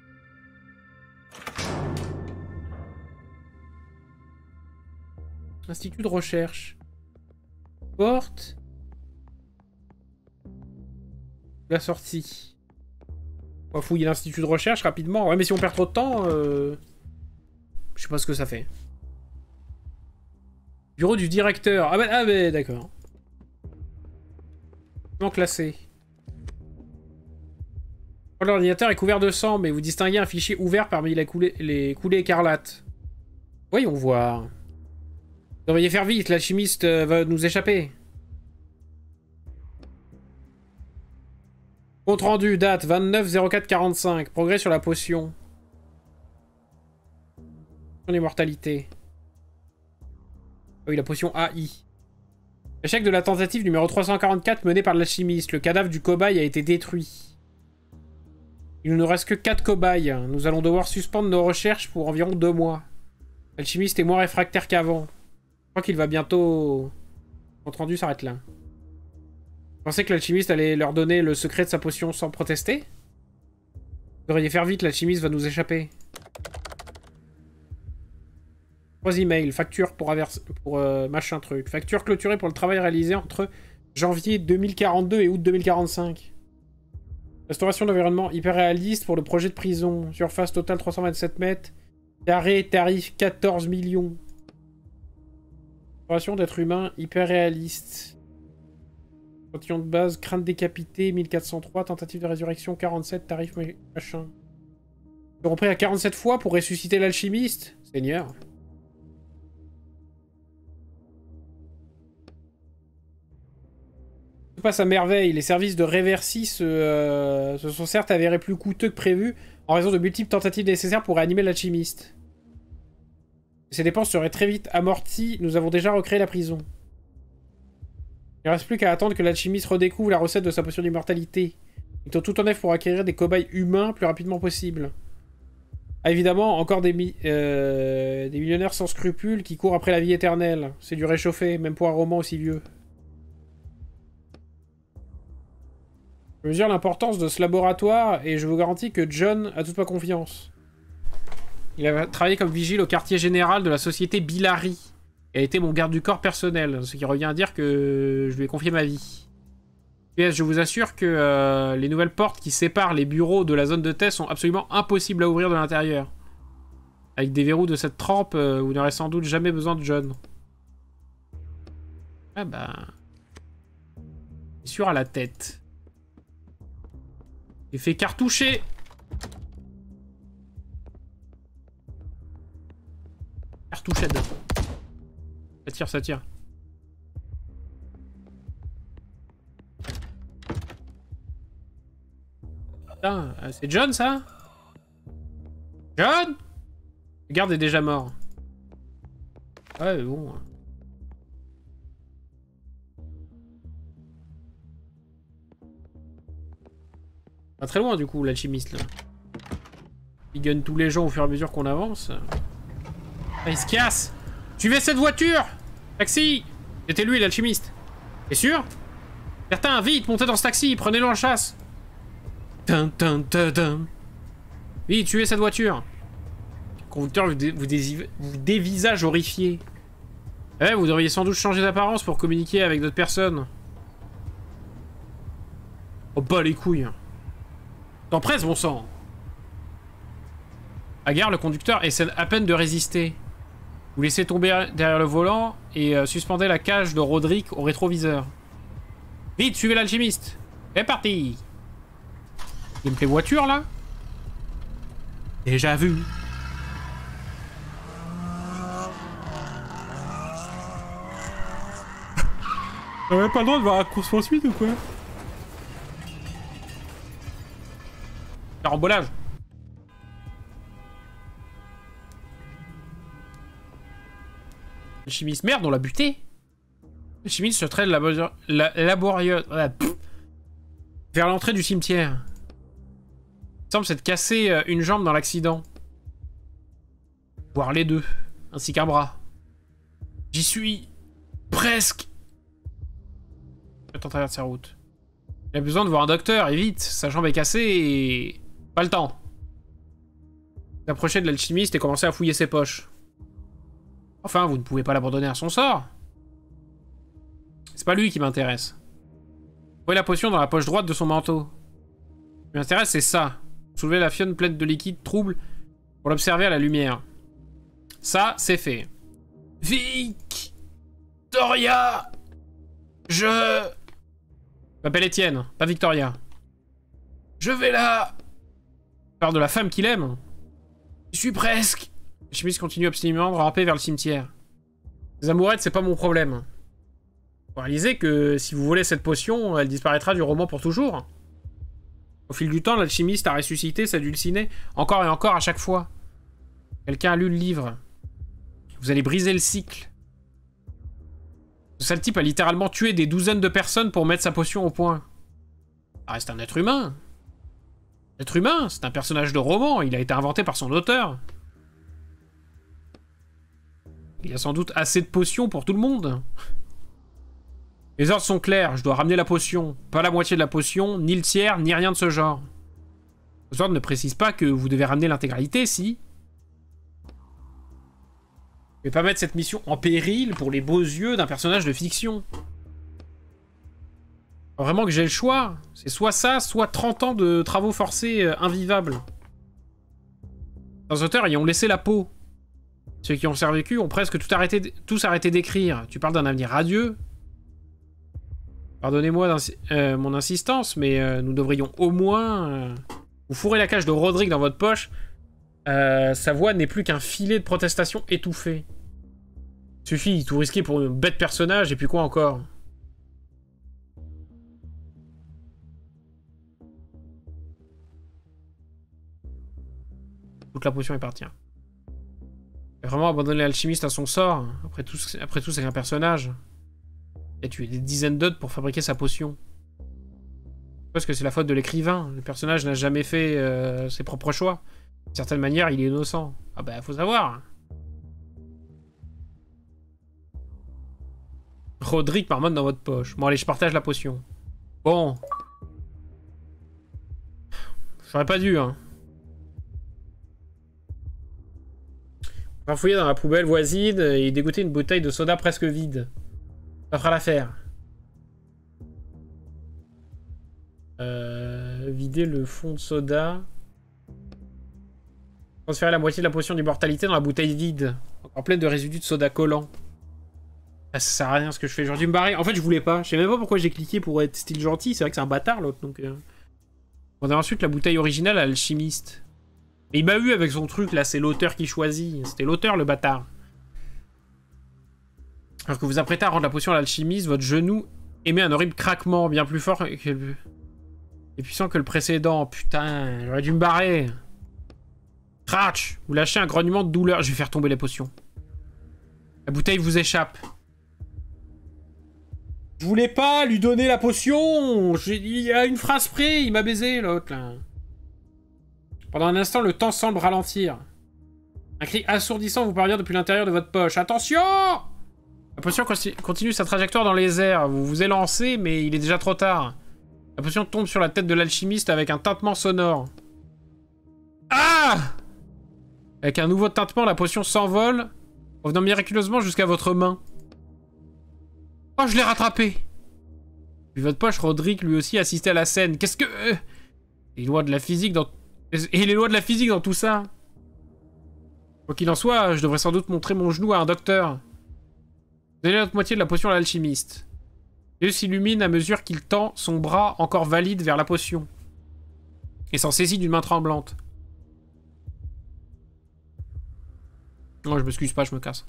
Institut de recherche. Porte. La sortie. On va fouiller l'institut de recherche rapidement. Ouais, mais si on perd trop de temps, je sais pas ce que ça fait. Bureau du directeur. Ah bah d'accord. Non classé. L'ordinateur est couvert de sang, mais vous distinguez un fichier ouvert parmi les coulées écarlates. Voyons voir. Vous devriez faire vite, l'alchimiste va nous échapper. Compte rendu, date 29-04-45. Progrès sur la potion. L'immortalité. Oui, la potion AI. Échec de la tentative numéro 344 menée par l'alchimiste. Le cadavre du cobaye a été détruit. Il ne nous reste que 4 cobayes. Nous allons devoir suspendre nos recherches pour environ 2 mois. L'alchimiste est moins réfractaire qu'avant. Je crois qu'il va bientôt... Compte rendu s'arrête là. Vous pensez que l'alchimiste allait leur donner le secret de sa potion sans protester? Vous devriez faire vite, l'alchimiste va nous échapper. 3 emails, facture pour machin truc. Facture clôturée pour le travail réalisé entre janvier 2042 et août 2045. Restauration d'environnement hyper réaliste pour le projet de prison. Surface totale 327 mètres. Carré, tarif 14 millions. Restauration d'être humain hyper réaliste. Échantillon de base, crâne décapité 1403. Tentative de résurrection 47, tarif machin. Ils auront pris à 47 fois pour ressusciter l'alchimiste. Seigneur. Se passe à merveille. Les services de Reversi se sont certes avérés plus coûteux que prévu en raison de multiples tentatives nécessaires pour réanimer l'alchimiste. Ces dépenses seraient très vite amorties. Nous avons déjà recréé la prison. Il ne reste plus qu'à attendre que l'alchimiste redécouvre la recette de sa potion d'immortalité. Ils ont tout en œuvre pour acquérir des cobayes humains plus rapidement possible. Ah, évidemment, encore des millionnaires sans scrupules qui courent après la vie éternelle. C'est du réchauffé, même pour un roman aussi vieux. Je mesure l'importance de ce laboratoire et je vous garantis que John a toute ma confiance. Il a travaillé comme vigile au quartier général de la société Billary et a été mon garde du corps personnel, ce qui revient à dire que je lui ai confié ma vie. PS, je vous assure que les nouvelles portes qui séparent les bureaux de la zone de test sont absolument impossibles à ouvrir de l'intérieur. Avec des verrous de cette trempe, vous n'aurez sans doute jamais besoin de John. Ah bah... sûr à la tête. J'ai fait cartoucher. Cartouchette. Ça tire, ça tire. Putain, c'est John ça? John? Le garde est déjà mort. Ouais, mais bon. Pas très loin du coup, l'alchimiste là. Il gagne tous les gens au fur et à mesure qu'on avance. Ah, il se casse! Suivez cette voiture! Taxi! C'était lui l'alchimiste. T'es sûr? Certains, vite, montez dans ce taxi, prenez-le en chasse! Dun, dun, dun, dun. Vite, suivez cette voiture! Le conducteur vous dévisage horrifié. Eh, vous devriez sans doute changer d'apparence pour communiquer avec d'autres personnes. Oh bah les couilles! T'en presse, bon sang! À gare, le conducteur essaie à peine de résister. Vous laissez tomber derrière le volant et suspendez la cage de Roderick au rétroviseur. Vite, suivez l'alchimiste! C'est parti! Gameplay voiture, là? Déjà vu. On n'a même pas le droit de voir la course-poursuite ou quoi? Carambolage. L'alchimiste. Merde, on l'a buté. L'alchimiste se traîne laborieux... vers l'entrée du cimetière. Il semble s'être cassé une jambe dans l'accident. Voire les deux. Ainsi qu'un bras. J'y suis. Presque. Je vais travers de sa route. Il a besoin de voir un docteur, et vite. Sa jambe est cassée et... Pas le temps. Il approchait de l'alchimiste et commençait à fouiller ses poches. Enfin, vous ne pouvez pas l'abandonner à son sort. C'est pas lui qui m'intéresse. Trouvez la potion dans la poche droite de son manteau. Ce qui m'intéresse, c'est ça. Soulever la fionne pleine de liquide trouble pour l'observer à la lumière. Ça, c'est fait. Victoria! Je m'appelle Étienne, pas Victoria. Je vais là. Il parle de la femme qu'il aime. Je suis presque. L'alchimiste continue obstinément de ramper vers le cimetière. Les amourettes, c'est pas mon problème. Faut réaliser que si vous volez cette potion, elle disparaîtra du roman pour toujours. Au fil du temps, l'alchimiste a ressuscité sa dulcinée encore et encore à chaque fois. Quelqu'un a lu le livre. Vous allez briser le cycle. Ce sale type a littéralement tué des douzaines de personnes pour mettre sa potion au point. Ça reste un être humain. L'être humain, c'est un personnage de roman, il a été inventé par son auteur. Il y a sans doute assez de potions pour tout le monde. Les ordres sont clairs, je dois ramener la potion. Pas la moitié de la potion, ni le tiers, ni rien de ce genre. Les ordres ne précisent pas que vous devez ramener l'intégralité, si. Je vais pas mettre cette mission en péril pour les beaux yeux d'un personnage de fiction. Faut vraiment que j'ai le choix. C'est soit ça, soit 30 ans de travaux forcés invivables. Les auteurs y ont laissé la peau. Ceux qui ont survécu ont presque tous arrêté d'écrire. Tu parles d'un avenir radieux. Pardonnez-moi mon insistance, mais nous devrions au moins... vous fourrer la cage de Roderick dans votre poche. Sa voix n'est plus qu'un filet de protestation étouffé. Suffit, tout risquer pour un bête personnage, et puis quoi encore? Toute la potion est partie. Il a vraiment abandonné l'alchimiste à son sort. Après tout, c'est qu'un personnage. Il a tué des dizaines d'autres pour fabriquer sa potion. Parce que c'est la faute de l'écrivain. Le personnage n'a jamais fait ses propres choix. D'une certaine manière, il est innocent. Ah bah, faut savoir. Roderick marmonne dans votre poche. Bon, allez, je partage la potion. Bon. J'aurais pas dû, hein. On va fouiller dans la poubelle voisine et dégoûter une bouteille de soda presque vide. Ça fera l'affaire. Vider le fond de soda. Transférer la moitié de la potion d'immortalité dans la bouteille vide. En pleine de résidus de soda collant. Ah, ça sert à rien ce que je fais. J'aurais dû me barrer. En fait, je voulais pas. Je sais même pas pourquoi j'ai cliqué pour être style gentil. C'est vrai que c'est un bâtard, l'autre. Donc, on a ensuite la bouteille originale à l'alchimiste. Mais il m'a eu avec son truc, là. C'est l'auteur qui choisit. C'était l'auteur, le bâtard. Alors que vous apprêtez à rendre la potion à l'alchimiste, votre genou émet un horrible craquement bien plus fort et puissant que le précédent. Putain, j'aurais dû me barrer. Cratch! Vous lâchez un grognement de douleur. Je vais faire tomber les potions. La bouteille vous échappe. Je voulais pas lui donner la potion. Il y a une phrase près, il m'a baisé, l'autre, là. Pendant un instant, le temps semble ralentir. Un cri assourdissant vous parvient depuis l'intérieur de votre poche. Attention! La potion continue sa trajectoire dans les airs. Vous vous élancez, mais il est déjà trop tard. La potion tombe sur la tête de l'alchimiste avec un tintement sonore. Ah! Avec un nouveau tintement, la potion s'envole, revenant miraculeusement jusqu'à votre main. Oh, je l'ai rattrapé! Puis votre poche, Roderick, lui aussi, assistait à la scène. Qu'est-ce que... les lois de la physique dans... Et les lois de la physique dans tout ça? Quoi qu'il en soit, je devrais sans doute montrer mon genou à un docteur. Vous avez l'autre moitié de la potion à l'alchimiste. Les yeux s'illuminent à mesure qu'il tend son bras encore valide vers la potion. Et s'en saisit d'une main tremblante. Non, je m'excuse pas, je me casse.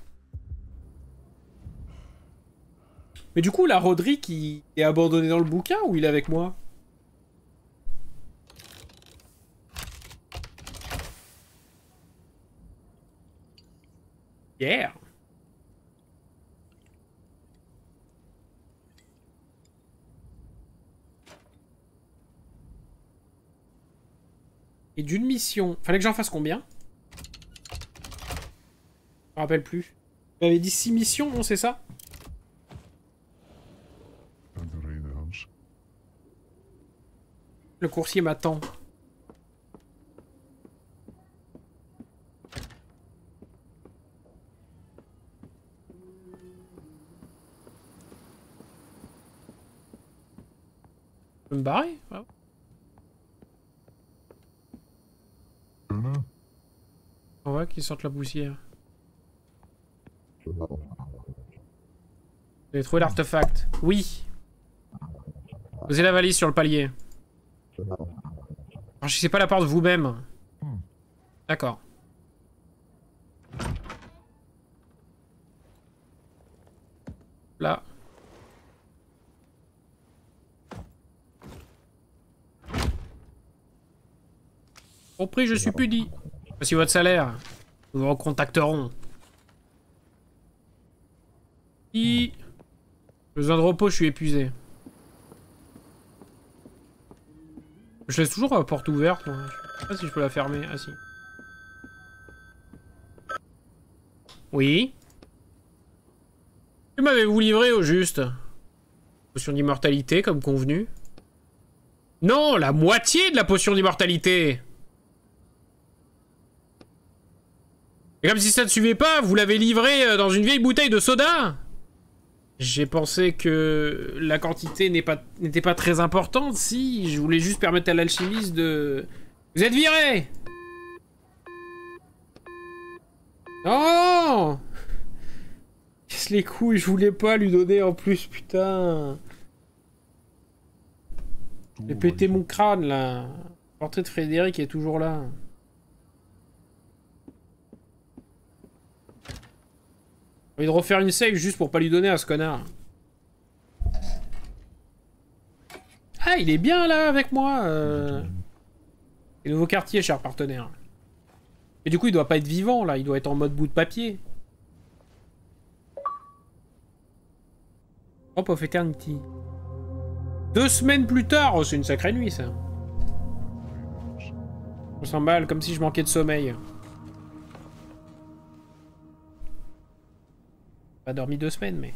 Mais du coup, là, Roderick, il est abandonné dans le bouquin ou il est avec moi? Yeah! Et d'une mission. Fallait que j'en fasse combien? Je me rappelle plus. Tu m'avais dit 6 missions, non, c'est ça? Le coursier m'attend. Je peux me barrer? Ah. On voit qu'ils sortent la poussière. Vous avez trouvé l'artefact? Oui. Posez la valise sur le palier. Franchissez pas la porte vous-même. D'accord. Là. Compris, je suis puni. Voici votre salaire. Nous vous recontacterons. J'ai besoin de repos, je suis épuisé. Je laisse toujours la porte ouverte, moi. Je sais pas si je peux la fermer. Ah si. Oui. Que m'avez-vous livré au juste? Potion d'immortalité, comme convenu. Non, la moitié de la potion d'immortalité. Et comme si ça ne suivait pas, vous l'avez livré dans une vieille bouteille de soda. J'ai pensé que la quantité n'était pas très importante, si. Je voulais juste permettre à l'alchimiste de... Vous êtes viré! Non! Casse les couilles, je voulais pas lui donner en plus, putain. J'ai pété mon crâne, là. Le portrait de Frédéric est toujours là. J'ai envie de refaire une save juste pour pas lui donner à ce connard. Ah, il est bien là avec moi. Et nouveau quartier, cher partenaire. Et du coup, il doit pas être vivant là, il doit être en mode bout de papier. Hop, of Eternity. 2 semaines plus tard, oh, c'est une sacrée nuit ça. On s'emballe comme si je manquais de sommeil. Pas dormi 2 semaines, mais...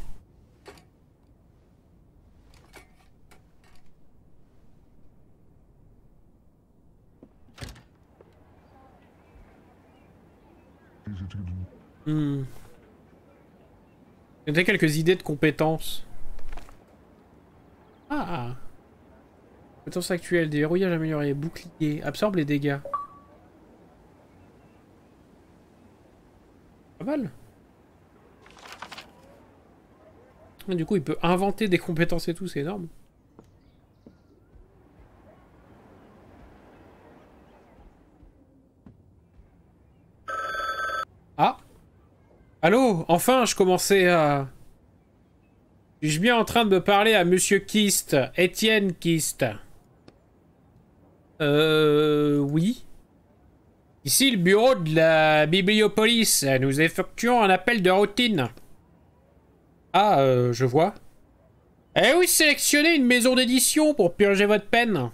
J'ai quelques idées de compétences. Ah. Compétences actuelles, déverrouillage amélioré, bouclier, absorbe les dégâts. Pas mal. Et du coup, il peut inventer des compétences et tout, c'est énorme. Ah. Allô, enfin, je commençais à... Suis-je bien en train de me parler à Monsieur Kist, Étienne Kist? Oui. Ici, le bureau de la Bibliopolis. Nous effectuons un appel de routine. Ah, je vois. Eh oui, sélectionnez une maison d'édition pour purger votre peine.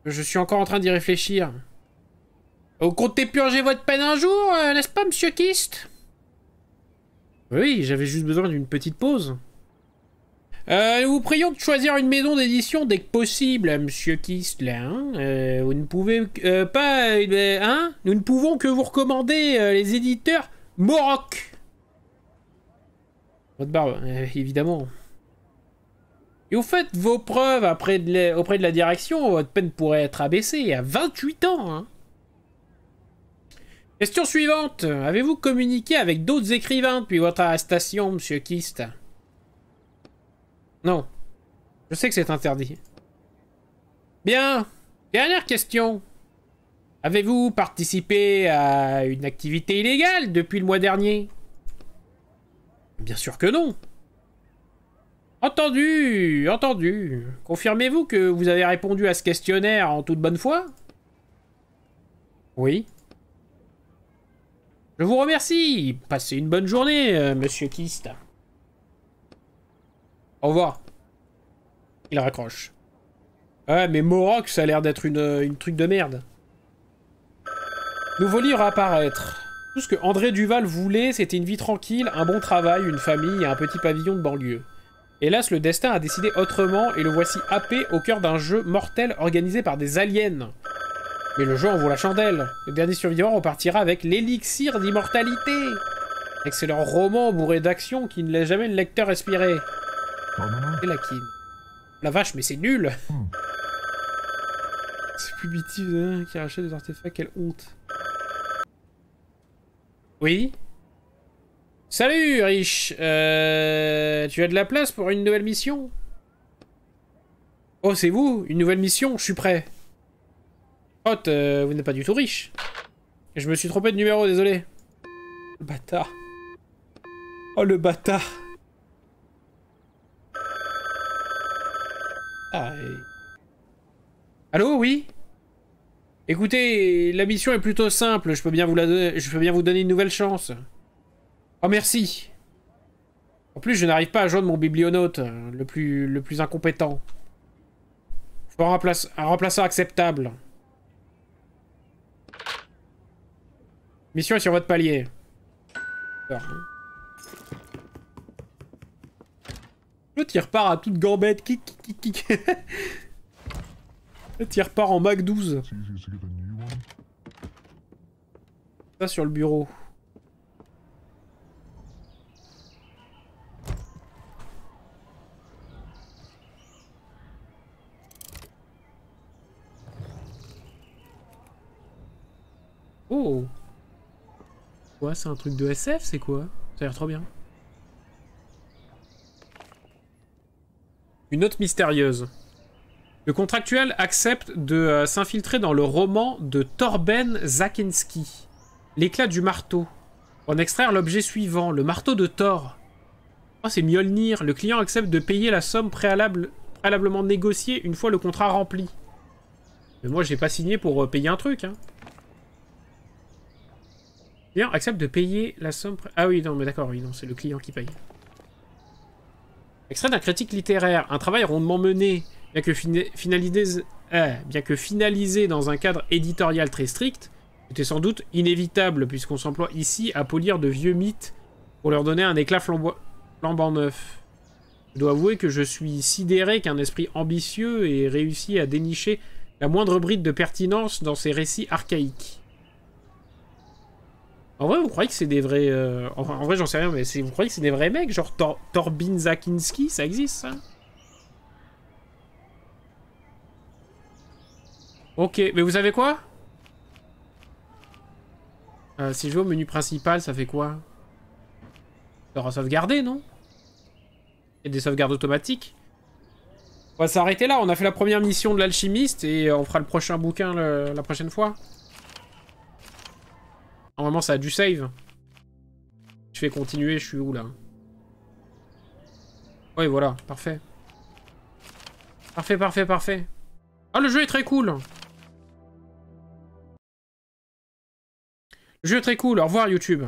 Je suis encore en train d'y réfléchir. Vous comptez purger votre peine un jour, n'est-ce pas, Monsieur Kist? Oui, j'avais juste besoin d'une petite pause. Nous vous prions de choisir une maison d'édition dès que possible, Monsieur Kist, là, hein. Vous ne pouvez pas... hein? Nous ne pouvons que vous recommander les éditeurs Morok. Votre barbe, évidemment. Et vous faites vos preuves auprès de la direction, votre peine pourrait être abaissée à 28 ans, hein. Question suivante. Avez-vous communiqué avec d'autres écrivains depuis votre arrestation, Monsieur Kist? Non. Je sais que c'est interdit. Bien. Dernière question. Avez-vous participé à une activité illégale depuis le mois dernier? Bien sûr que non. Entendu, entendu. Confirmez-vous que vous avez répondu à ce questionnaire en toute bonne foi? Oui. Je vous remercie. Passez une bonne journée, Monsieur Kist. Au revoir. Il raccroche. Ouais, mais Morok, ça a l'air d'être une truc de merde. Nouveau livre à apparaître. Tout ce que André Duval voulait, c'était une vie tranquille, un bon travail, une famille et un petit pavillon de banlieue. Hélas, le destin a décidé autrement et le voici happé au cœur d'un jeu mortel organisé par des aliens. Mais le jeu en vaut la chandelle. Le dernier survivant repartira avec l'élixir d'immortalité. Excellent roman bourré d'action qui ne laisse jamais le lecteur respirer. Et la kin. La vache, mais c'est nul. C'est Publity qui rachète des artefacts, quelle honte. Oui. Salut, Rich. Tu as de la place pour une nouvelle mission? Oh, c'est vous? Une nouvelle mission? Je suis prêt. Hot, vous n'êtes pas du tout riche. Je me suis trompé de numéro, désolé. Le bâtard. Oh, le bâtard. Ah, et... Allô, oui? Écoutez, la mission est plutôt simple, je peux bien vous donner une nouvelle chance. Oh, merci. En plus, je n'arrive pas à joindre mon biblionaute, le plus incompétent. Faut un remplaçant acceptable. Mission est sur votre palier. L'autre, il repart à toute gambette. L'autre, il repart en Mac 12. Ça sur le bureau. Oh. Quoi, c'est un truc de SF, c'est quoi? Ça a l'air trop bien. Une note mystérieuse. Le contractuel accepte de s'infiltrer dans le roman de Torben Zakinski. L'éclat du marteau. Pour en extraire l'objet suivant, le marteau de Thor. Oh, c'est Mjolnir. Le client accepte de payer la somme préalablement négociée une fois le contrat rempli. Mais moi, j'ai pas signé pour payer un truc, hein. Le client accepte de payer la somme... Ah oui, non, mais d'accord, oui, non, c'est le client qui paye. Extrait d'un critique littéraire. Un travail rondement mené, bien que finalisé dans un cadre éditorial très strict, était sans doute inévitable, puisqu'on s'emploie ici à polir de vieux mythes pour leur donner un éclat flambant neuf. Je dois avouer que je suis sidéré qu'un esprit ambitieux ait réussi à dénicher la moindre bride de pertinence dans ces récits archaïques. En vrai, vous croyez que c'est des vrais... En vrai, j'en sais rien, mais vous croyez que c'est des vrais mecs? Genre Torben Zakinski, ça existe, ça? Ok, mais vous savez quoi? Si je vais au menu principal, ça fait quoi? Ça aura sauvegardé, non? Il y a des sauvegardes automatiques. On va s'arrêter là, on a fait la première mission de l'alchimiste et on fera le prochain bouquin la prochaine fois. Normalement, ça a du save. Je fais continuer, je suis où, là? Oui, voilà, parfait. Parfait, parfait, parfait. Ah, le jeu est très cool. Le jeu est très cool, au revoir, YouTube.